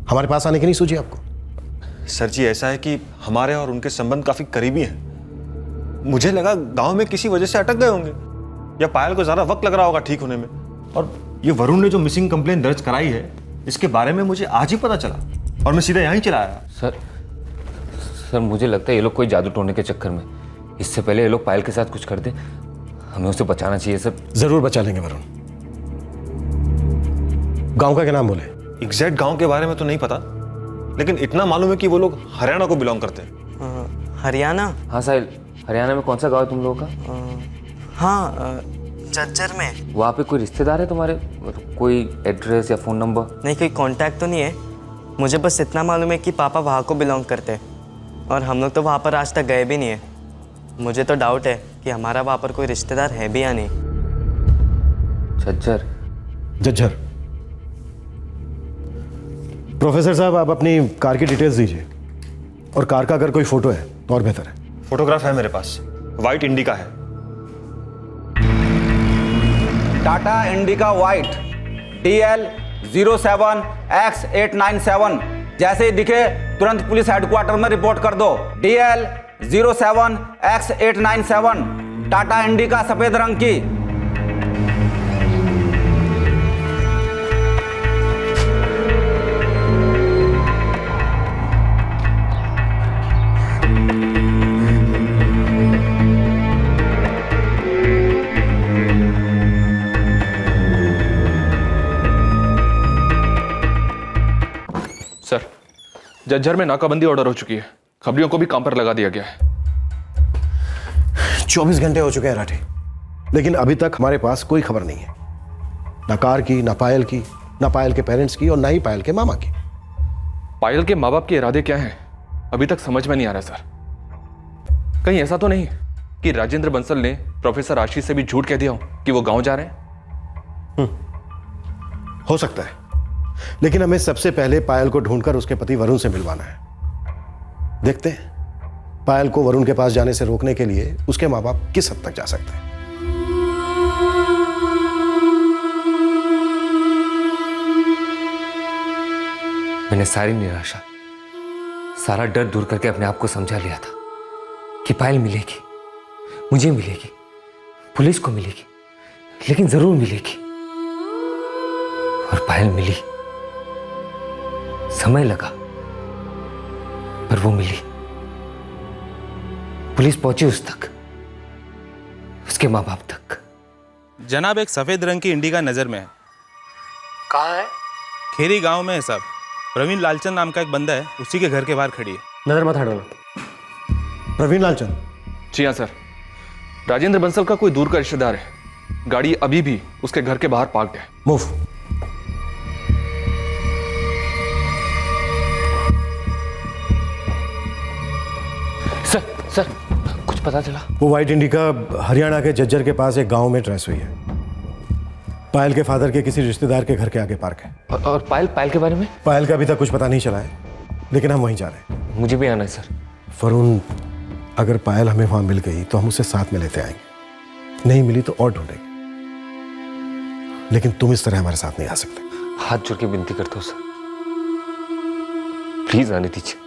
हमारे पास आने की नहीं सूझी आपको? सर जी ऐसा है कि हमारे और उनके संबंध काफी करीबी हैं। मुझे लगा गांव में किसी वजह से अटक गए होंगे या पायल को ज्यादा वक्त लग रहा होगा ठीक होने में। और ये वरुण ने जो मिसिंग कंप्लेन दर्ज कराई है इसके बारे में मुझे आज ही पता चला और मैं सीधा यहीं चला आया। सर मुझे लगता है ये लोग कोई जादू टोने के चक्कर में, इससे पहले ये लोग पायल के साथ कुछ कर दे, हमें उसे बचाना चाहिए सर। जरूर बचा लेंगे वरुण। गांव का क्या नाम बोले? एग्जैक्ट गांव के बारे में तो नहीं पता, लेकिन इतना मालूम है कि वो लोग हरियाणा को बिलोंग करते हैं। हरियाणा? हाँ साहिल, हरियाणा में कौन सा गांव है तुम लोगों का? हाँ, झज्जर में। वहाँ पे कोई रिश्तेदार है तुम्हारे? मतलब कोई एड्रेस या फ़ोन नंबर? नहीं, कोई कांटेक्ट तो नहीं है। मुझे बस इतना मालूम है कि पापा वहाँ को बिलोंग करते हैं और हम लोग तो वहाँ पर आज तक गए भी नहीं है। मुझे तो डाउट है कि हमारा वहाँ पर कोई रिश्तेदार है भी या नहीं। झज्जर? झज्जर। प्रोफेसर साहब, आप अपनी कार की डिटेल्स दीजिए और कार का अगर कोई फोटो है तो और बेहतर है। फोटोग्राफ है मेरे पास, वाइट इंडिका है। Tata indica white DL 07X897। जैसे ही दिखे तुरंत पुलिस हेडक्वार्टर में रिपोर्ट कर दो। DL 07X897 टाटा इंडिका सफेद रंग की। सर, झज्जर में नाकाबंदी ऑर्डर हो चुकी है। खबरियों को भी काम पर लगा दिया गया है। 24 घंटे हो चुके हैं राठी, लेकिन अभी तक हमारे पास कोई खबर नहीं है, ना कार की, ना पायल की, ना पायल के पेरेंट्स की और ना ही पायल के मामा की। पायल के माँ बाप के इरादे क्या हैं अभी तक समझ में नहीं आ रहा सर। कहीं ऐसा तो नहीं कि राजेंद्र बंसल ने प्रोफेसर आशीष से भी झूठ कह दिया हो कि वो गांव जा रहे हैं? हो सकता है, लेकिन हमें सबसे पहले पायल को ढूंढकर उसके पति वरुण से मिलवाना है। देखते हैं पायल को वरुण के पास जाने से रोकने के लिए उसके माँ बाप किस हद तक जा सकते हैं। मैंने सारी निराशा, सारा डर दूर करके अपने आप को समझा लिया था कि पायल मिलेगी, मुझे मिलेगी, पुलिस को मिलेगी, लेकिन जरूर मिलेगी। और पायल मिली। समय लगा पर वो मिली। पुलिस पहुंची उस तक, उसके माँ बाप तक। जनाब, एक सफेद रंग की इंडिका नजर में है। कहाँ है? खेरी गांव में है साहब। प्रवीण लालचंद नाम का एक बंदा है, उसी के घर के बाहर खड़ी है। नजर मत हटाना। प्रवीण लालचंद? जी हाँ सर, राजेंद्र बंसल का कोई दूर का रिश्तेदार है। गाड़ी अभी भी उसके घर के बाहर पार्क्ड है। मूव। सर, कुछ पता चला? वो वाइट इंडिका हरियाणा के झज्जर के पास एक गांव में ट्रेस हुई है। पायल के फादर के किसी रिश्तेदार के घर के आगे पार्क है। और पायल के बारे में? पायल का अभी तक कुछ पता नहीं चला है, लेकिन हम वहीं जा रहे हैं। मुझे भी आना है सर। वरुण, अगर पायल हमें वहां मिल गई तो हम उसे साथ में लेते आएंगे, नहीं मिली तो और ढूंढेंगे, लेकिन तुम इस तरह हमारे साथ नहीं आ सकते। हाथ जोड़ के विनती करता हूं सर, प्लीज आने दीजिए।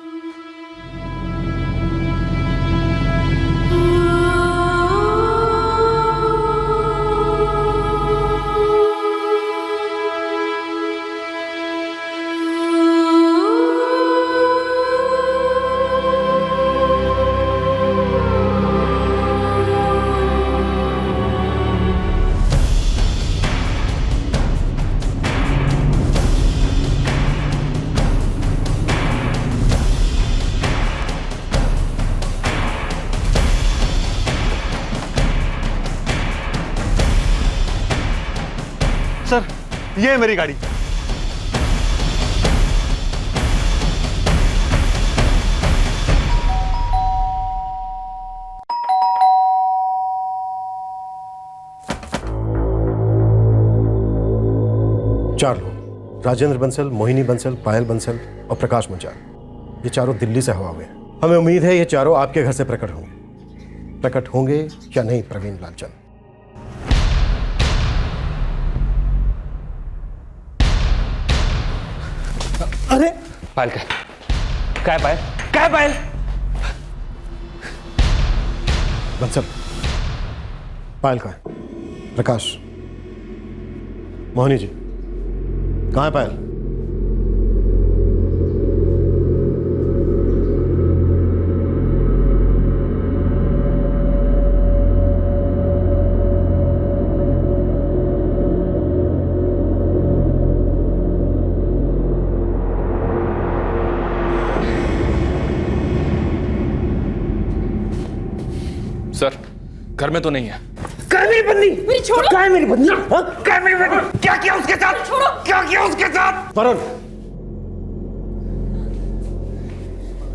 सर, ये है मेरी गाड़ी। चार लोग, राजेंद्र बंसल, मोहिनी बंसल, पायल बंसल और प्रकाश मुंजाल, ये चारों दिल्ली से हवा हुए हैं। हमें उम्मीद है ये चारों आपके घर से प्रकट होंगे। प्रकट होंगे या नहीं प्रवीण लालचंद? अरे पायल का है पायल? क्या है पायल? बंसल, पायल का है? प्रकाश, मोहिनी जी, कहाँ है पायल? घर में तो नहीं है। कहाँ मेरी बंदी? मेरी छोड़ो। कहाँ है मेरी बंदी? हाँ? कहाँ है मेरी बंदी? क्या किया उसके साथ? छोड़ो। क्या किया उसके साथ? वरुण,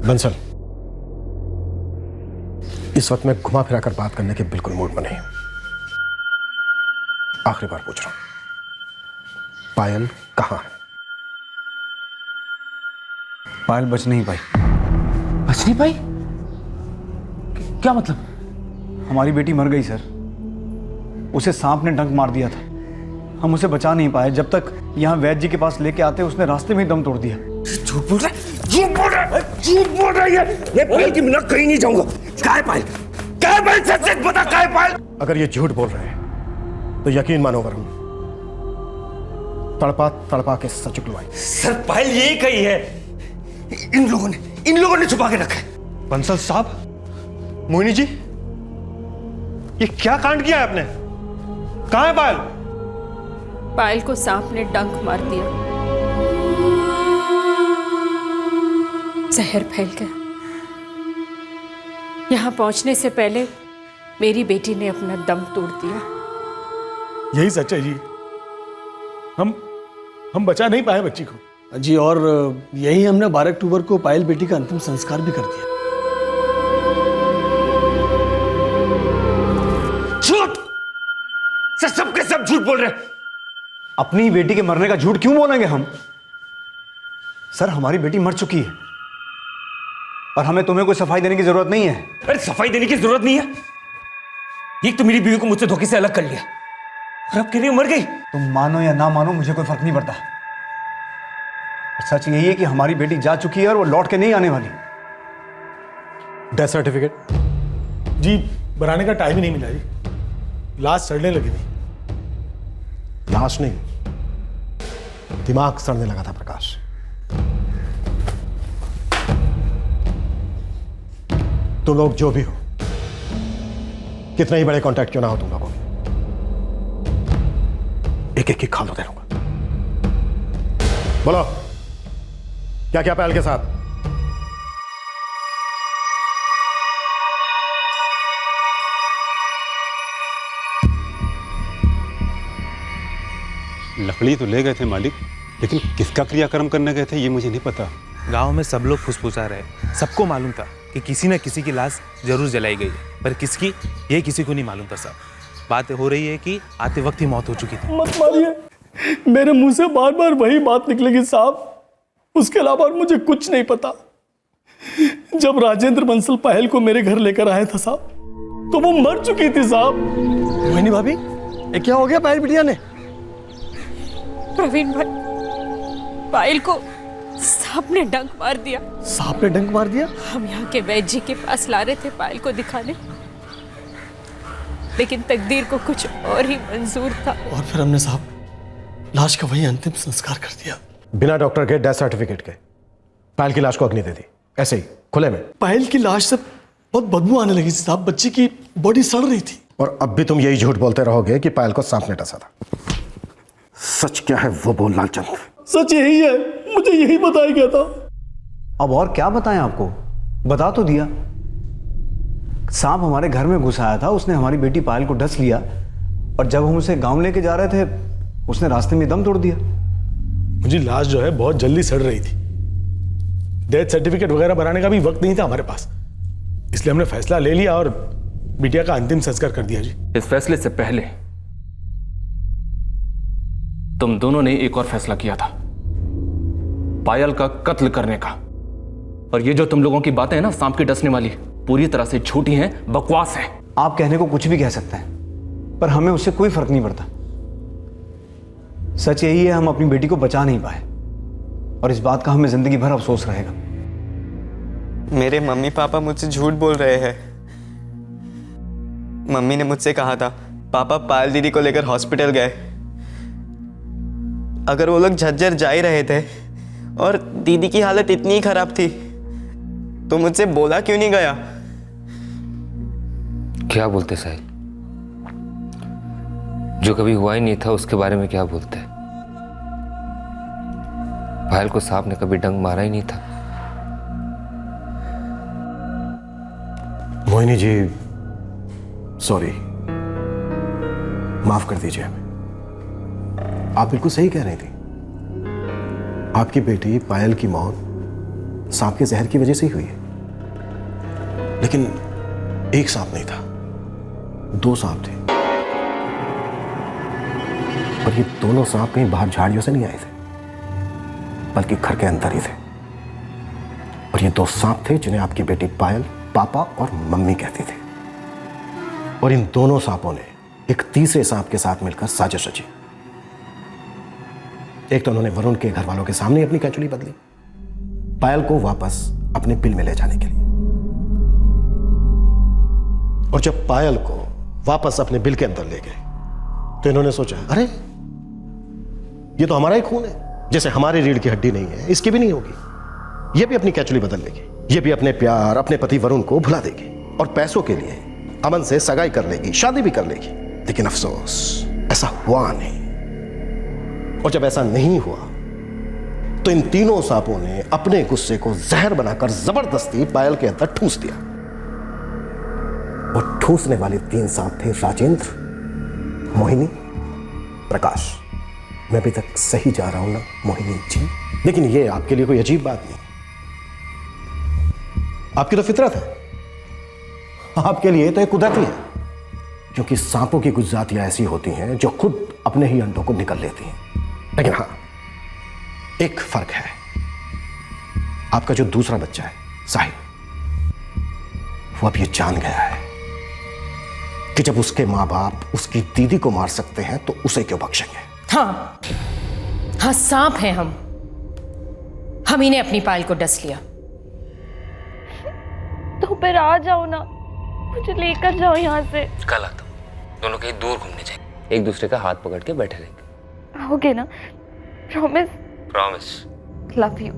बंसल, इस वक्त मैं घुमा फिरा कर बात करने के बिल्कुल मूड में नहीं हूं। आखिरी बार पूछ रहा हूं, पायल कहां है? पायल बच नहीं पाई। बच नहीं पाई? क्या मतलब? हमारी बेटी मर गई सर। उसे सांप ने डंक मार दिया था। हम उसे बचा नहीं पाए। जब तक यहाँ वैद्य जी के पास लेके आते उसने रास्ते में ही दम तोड़ दिया। झूठ बोल रहा है, झूठ बोल रहा है, झूठ बोल रहा है। मैं पायल की मिला कहीं नहीं जाऊंगा। कहाँ है पायल? कहाँ है पायल? सच सच बता, कहाँ है पायल? अगर ये झूठ बोल रहे हैं तो यकीन मानो वरुण, तड़पा तड़पा के सच उगलवाई। सर पायल यही कही है। इन लोगों ने छुपा के रखा है। बंसल साहब, मोहिनी जी, ये क्या कांड किया है आपने? कहाँ है पायल? पायल को सांप ने डंक मार दिया, जहर फैल गया। यहाँ पहुंचने से पहले मेरी बेटी ने अपना दम तोड़ दिया। यही सच है जी। हम बचा नहीं पाए बच्ची को जी, और यही हमने 12 अक्टूबर को पायल बेटी का अंतिम संस्कार भी कर दिया। झूठ! सर सबके सब झूठ बोल रहे हैं। अपनी बेटी के मरने का झूठ क्यों बोलेंगे हम? सर हमारी बेटी मर चुकी है और हमें तुम्हें कोई सफाई देने की जरूरत नहीं है। अरे सफाई देने की जरूरत नहीं है। एक तो मेरी बीवी को मुझसे धोखे से अलग कर लिया और अब कह रही मर गई। तुम मानो या ना मानो मुझे कोई फर्क नहीं पड़ता। सच यही है कि हमारी बेटी जा चुकी है और वो लौट के नहीं आने वाली। डेथ सर्टिफिकेट जी बनाने का टाइम ही नहीं मिला जी, लाश सड़ने लगी थी। लाश नहीं, दिमाग सड़ने लगा था प्रकाश। तुम लोग जो भी हो, कितने ही बड़े कॉन्टैक्ट क्यों ना हो तुम लोगों के, एक एक की खालो दे दूंगा। बोलो क्या क्या पायल के साथ? लकड़ी तो ले गए थे मालिक, लेकिन किसका क्रियाक्रम करने गए थे ये मुझे नहीं पता। गांव में सब लोग फुसफुसा रहे। सबको मालूम था कि किसी न किसी की लाश जरूर जलाई गई है, पर किसकी ये किसी को नहीं मालूम था साहब। बात हो रही है कि आते वक्त ही मौत हो चुकी थी। मत मारिए, मेरे मुंह से बार बार वही बात निकलेगी साहब। उसके अलावा मुझे कुछ नहीं पता। जब राजेंद्र बंसल पायल को मेरे घर लेकर आया था साहब, तो वो मर चुकी थी साहब। मोहिनी भाभी, ये क्या हो गया पायल बिटिया ने? प्रवीण भाई, पायल को सांप ने डंक मार दिया। सांप ने डंक मार दिया? हम यहाँ के वैद्य जी के पास ला रहे थे पायल को दिखाने, लेकिन तकदीर को कुछ और ही मंजूर था। और फिर हमने साहब लाश का वही अंतिम संस्कार कर दिया। बिना डॉक्टर के डेथ सर्टिफिकेट के पायल की लाश को अग्नि दे दी, ऐसे ही खुले में। पायल की लाश से बहुत बदबू आने लगी थी साहब, बच्ची की बॉडी सड़ रही थी। और अब भी तुम यही झूठ बोलते रहोगे कि पायल को सांप ने डसा था। सच क्या है वो बोल लालचंद। सच यही है, मुझे यही बताया गया था। अब और क्या बताएं आपको? बता तो दिया। सांप हमारे घर में घुस आया था, उसने हमारी बेटी पायल को डस लिया और जब हम उसे गांव लेके जा रहे थे उसने रास्ते में दम तोड़ दिया। मुझे लाश जो है बहुत जल्दी सड़ रही थी। डेथ सर्टिफिकेट वगैरह बनाने का भी वक्त नहीं था हमारे पास, इसलिए हमने फैसला ले लिया और बिटिया का अंतिम संस्कार कर दिया जी। इस फैसले से पहले तुम दोनों ने एक और फैसला किया था, पायल का कत्ल करने का। और ये जो तुम लोगों की बातें हैं ना सांप के डसने वाली, पूरी तरह से झूठी हैं, बकवास है। आप कहने को कुछ भी कह सकते हैं, पर हमें उससे कोई फर्क नहीं पड़ता। सच यही है, हम अपनी बेटी को बचा नहीं पाए और इस बात का हमें जिंदगी भर अफसोस रहेगा। मेरे मम्मी पापा मुझसे झूठ बोल रहे हैं। मम्मी ने मुझसे कहा था पापा पायल दीदी को लेकर हॉस्पिटल गए। अगर वो लोग झज्जर जा ही रहे थे और दीदी की हालत इतनी खराब थी तो मुझसे बोला क्यों नहीं गया? क्या बोलते साहिल? जो कभी हुआ ही नहीं था उसके बारे में क्या बोलते? पायल को सांप ने कभी डंक मारा ही नहीं था। मोहिनी जी, सॉरी, माफ कर दीजिए हमें। आप बिल्कुल सही कह रही थी। आपकी बेटी पायल की मौत सांप के जहर की वजह से ही हुई है, लेकिन एक सांप नहीं था, 2 सांप थे। और ये दोनों सांप कहीं बाहर झाड़ियों से नहीं आए थे, बल्कि घर के अंदर ही थे। और ये 2 सांप थे जिन्हें आपकी बेटी पायल पापा और मम्मी कहती थी। और इन दोनों सांपों ने एक तीसरे सांप के साथ मिलकर साजिश रची। एक तो उन्होंने वरुण के घर वालों के सामने अपनी कैचुली बदली, पायल को वापस अपने बिल में ले जाने के लिए। और जब पायल को वापस अपने बिल के अंदर ले गए तो इन्होंने सोचा, अरे ये तो हमारा ही खून है, जैसे हमारी रीढ़ की हड्डी नहीं है इसकी भी नहीं होगी। ये भी अपनी कैचुली बदल लेगी, ये भी अपने प्यार, अपने पति वरुण को भुला देगी और पैसों के लिए अमन से सगाई कर लेगी, शादी भी कर लेगी। लेकिन अफसोस ऐसा हुआ नहीं। और जब ऐसा नहीं हुआ तो इन तीनों सांपों ने अपने गुस्से को जहर बनाकर जबरदस्ती पायल के अंदर ठूंस दिया। और ठूंसने वाले 3 सांप थे राजेंद्र, मोहिनी, प्रकाश। मैं अभी तक सही जा रहा हूं ना मोहिनी जी? लेकिन ये आपके लिए कोई अजीब बात नहीं, आपकी तो फितरत है, आपके लिए तो एक कुदरत ही है। क्योंकि सांपों की कुछ जातियां ऐसी होती हैं जो खुद अपने ही अंडों को निकल लेती हैं। लेकिन हां, एक फर्क है, आपका जो दूसरा बच्चा है साहिल, वो अब ये जान गया है कि जब उसके मां बाप उसकी दीदी को मार सकते हैं तो उसे क्यों बख्शेंगे। हाँ हाँ, सांप हैं हम ही ने अपनी पायल को डस लिया। तो फिर आ जाओ ना, मुझे लेकर जाओ यहाँ से। कल आता हूँ, दोनों कहीं दूर घूमने जाएंगे, एक दूसरे का हाथ पकड़ के बैठे रहेंगे। आओगे ना? प्रॉमिस? प्रॉमिस। Love you.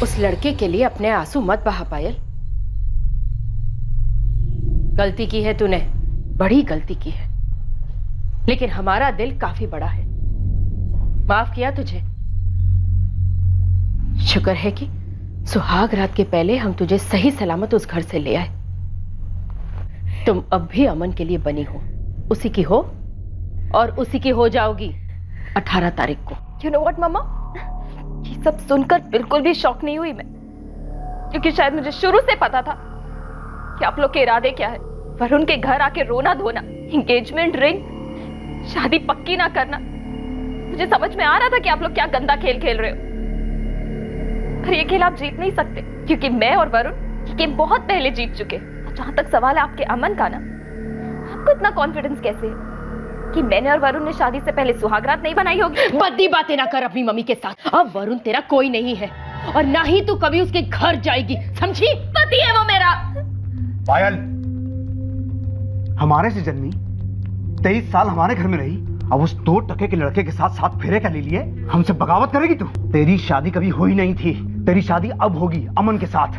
उस लड़के के लिए अपने आंसू मत बहा पायल। गलती की है तूने, बड़ी गलती की है, लेकिन हमारा दिल काफी बड़ा है, माफ किया तुझे। शुक्र है कि सुहाग रात के पहले हम तुझे सही सलामत उस घर से ले आए। तुम अब भी अमन के लिए बनी हो, उसी की हो और उसी की हो जाओगी 18 तारीख को। You know what, मम्मा? ये सब सुनकर बिल्कुल भी शॉक नहीं हुई मैं, क्योंकि शायद मुझे शुरू से पता था कि आप लोग के इरादे क्या है। वरुण के घर आके रोना धोना, एंगेजमेंट रिंग, शादी पक्की ना करना। मुझे समझ में आ रहा था कि आप लोग क्या गंदा खेल खेल रहे हो, पर ये खेल आप जीत नहीं सकते, क्योंकि मैं और वरुण ये गेम बहुत पहले जीत चुके। और जहां तक सवाल है आपके अमन का ना, आपको इतना कॉन्फिडेंस कैसे है कि मैंने और वरुण ने शादी से पहले सुहागरात नहीं बनाई होगी? बद्दी बातें ना कर अपनी मम्मी के साथ। अब वरुण तेरा कोई नहीं है और ना ही तू कभी उसके घर जाएगी, समझी? पति है वो मेरा। पायल हमारे से जन्मी, 23 साल हमारे घर में रही, अब उस 2 टके के लड़के के साथ 7 फेरे का ले लिए, हमसे बगावत करेगी तू? तेरी शादी कभी हुई नहीं थी, तेरी शादी अब होगी अमन के साथ।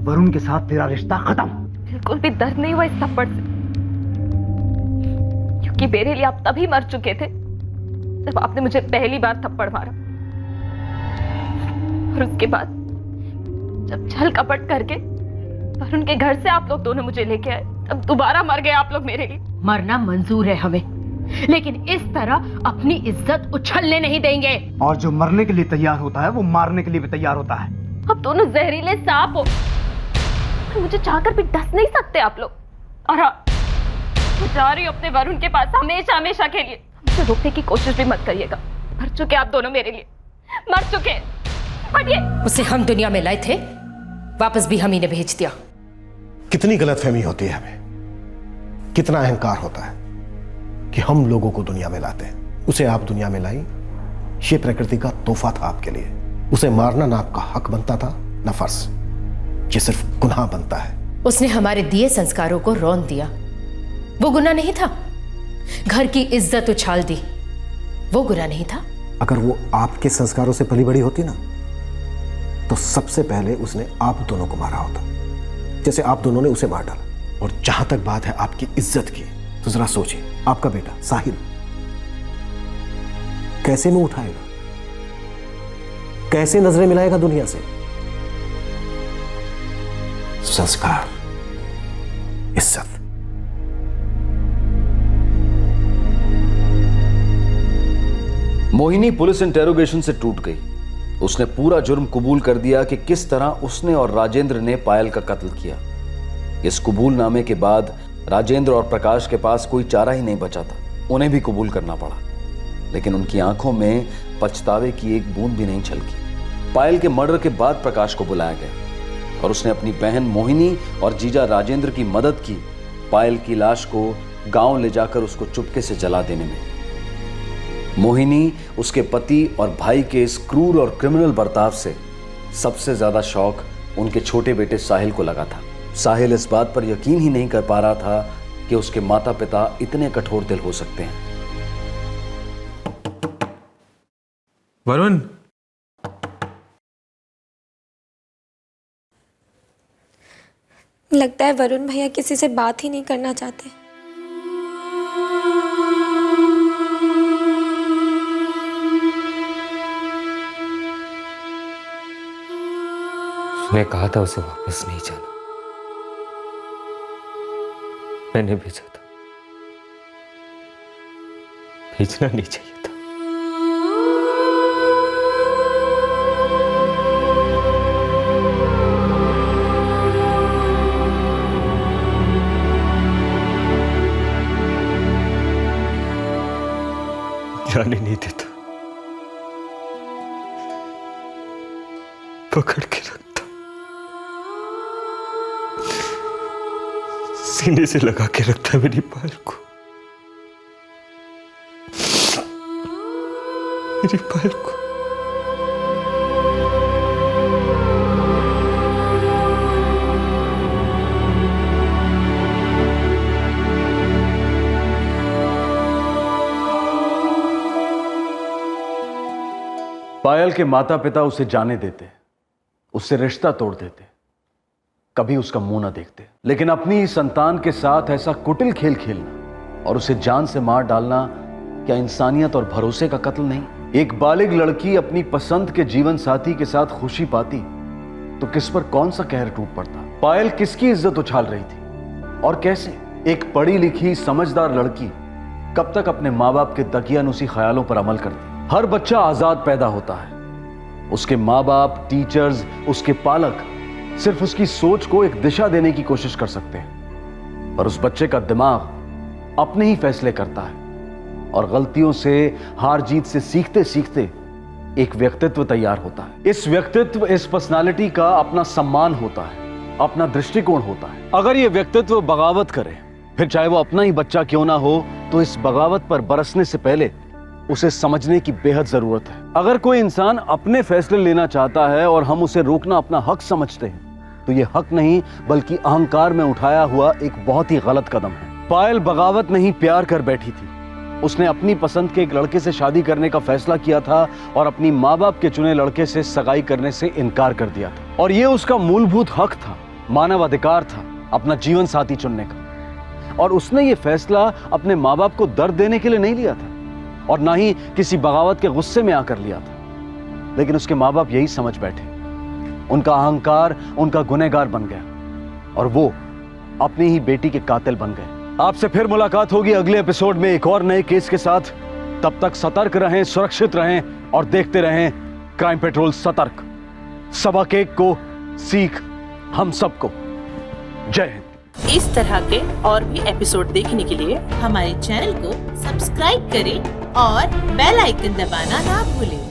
वरुण के साथ तेरा रिश्ता खत्म। बिल्कुल भी दर्द नहीं हुआ इस थप्पड़ से, क्योंकि मेरे लिए आप तभी मर चुके थे जब आपने मुझे पहली बार थप्पड़ मारा। और उसके बाद जब छल कपट करके वरुण के घर से आप लोग दोनों मुझे लेके आए, तब दोबारा मर गए आप लोग मेरे लिए। मरना मंजूर है हमें, लेकिन इस तरह अपनी इज्जत उछलने नहीं देंगे। और जो मरने के लिए तैयार होता है वो मारने के लिए भी तैयार होता है। अब दोनों जहरीले सांप हो, मुझे चाहकर भी डस नहीं सकते आप लोग। और हाँ, मैं जा रही हूँ अपने वरुण के पास हमेशा हमेशा के लिए। मुझे रोकने की कोशिश भी मत करिएगा, मर चुके आप दोनों मेरे लिए, मर चुके। हटिए। उसे हम दुनिया में लाए थे, वापस भी हम ही ने भेज दिया। कितनी गलतफहमी होती है हमें, कितना अहंकार होता है कि हम लोगों को दुनिया में लाते हैं। उसे आप दुनिया में लाई, ये प्रकृति का तोहफा था आपके लिए। उसे मारना ना आपका हक बनता था ना फर्ज, ये सिर्फ गुनाह बनता है। उसने हमारे दिए संस्कारों को रौंद दिया, वो गुनाह नहीं था। घर की इज्जत उछाल दी, वो गुनाह नहीं था। अगर वो आपके संस्कारों से पली बड़ी होती ना, तो सबसे पहले उसने आप दोनों को मारा होता, जैसे आप दोनों ने उसे मार डाला। और जहां तक बात है आपकी इज्जत की, तो जरा सोचिए, आपका बेटा साहिल कैसे मुंह उठाएगा, कैसे नजरें मिलाएगा दुनिया से? संस्कार, इज्जत। मोहिनी पुलिस इंटेरोगेशन से टूट गई। उसने पूरा जुर्म कबूल कर दिया कि किस तरह उसने और राजेंद्र ने पायल का कत्ल किया। इस कबूलनामे के बाद राजेंद्र और प्रकाश के पास कोई चारा ही नहीं बचा था। उन्हें भी कबूल करना पड़ा, लेकिन उनकी आंखों में पछतावे की एक बूंद भी नहीं छलकी। पायल के मर्डर के बाद प्रकाश को बुलाया गया और उसने अपनी बहन मोहिनी और जीजा राजेंद्र की मदद की पायल की लाश को गांव ले जाकर उसको चुपके से जला देने में। मोहिनी, उसके पति और भाई के इस क्रूर और क्रिमिनल बर्ताव से सबसे ज्यादा शौक उनके छोटे बेटे साहिल को लगा था। साहिल इस बात पर यकीन ही नहीं कर पा रहा था कि उसके माता पिता इतने कठोर दिल हो सकते हैं। वरुण, लगता है वरुण भैया किसी से बात ही नहीं करना चाहते। उसने कहा था उसे वापस नहीं जाना, मैंने भेजा था। भेजना नहीं चाहिए था। जाने नहीं देता, पकड़ के रखता, सीने से लगा के रखता है मेरी पायल को, मेरी पायल को। पायल के माता पिता उसे जाने देते, उससे रिश्ता तोड़ देते, कभी उसका मुंह ना देखते, लेकिन अपनी संतान के साथ ऐसा कुटिल खेल खेलना और उसे जान से मार डालना क्या इंसानियत और भरोसे का कत्ल नहीं? एक बालिग लड़की अपनी पसंद के जीवन साथी के साथ खुशी पाती तो किस पर कौन सा कहर टूट पड़ता? पायल किसकी इज्जत उछाल रही थी और कैसे? एक पढ़ी लिखी समझदार लड़की कब तक अपने माँ बाप के दकियानुसी ख्यालों पर अमल करती? हर बच्चा आजाद पैदा होता है, उसके माँ बाप, टीचर्स, उसके पालक सिर्फ उसकी सोच को एक दिशा देने की कोशिश कर सकते हैं, पर उस बच्चे का दिमाग अपने ही फैसले करता है और गलतियों से, हार जीत से सीखते सीखते एक व्यक्तित्व तैयार होता है। इस व्यक्तित्व, इस पर्सनालिटी का अपना सम्मान होता है, अपना दृष्टिकोण होता है। अगर ये व्यक्तित्व बगावत करे, फिर चाहे वो अपना ही बच्चा क्यों ना हो, तो इस बगावत पर बरसने से पहले उसे समझने की बेहद जरूरत है। अगर कोई इंसान अपने फैसले लेना चाहता है और हम उसे रोकना अपना हक समझते हैं, तो ये हक नहीं बल्कि अहंकार में उठाया हुआ एक बहुत ही गलत कदम है। पायल बगावत नहीं, प्यार कर बैठी थी। उसने अपनी पसंद के एक लड़के से शादी करने का फैसला किया था और अपनी माँ बाप के चुने लड़के से सगाई करने से इनकार कर दिया था, और ये उसका मूलभूत हक था, मानव अधिकार था अपना जीवन साथी चुनने का। और उसने ये फैसला अपने माँ बाप को दर्द देने के लिए नहीं लिया था और ना ही किसी बगावत के गुस्से में आकर लिया था, लेकिन उसके माँ बाप यही समझ बैठे, उनका अहंकार उनका गुनहगार बन गया और वो अपनी ही बेटी के कातिल बन गए। आपसे फिर मुलाकात होगी अगले एपिसोड में एक और नए केस के साथ। तब तक सतर्क रहें, सुरक्षित रहें और देखते रहें क्राइम पेट्रोल सतर्क। सबक एक को सीख हम सबको। जय हिंद। इस तरह के और भी एपिसोड देखने के लिए हमारे चैनल को सब्सक्राइब करें और बेल आइकन दबाना ना भूलें।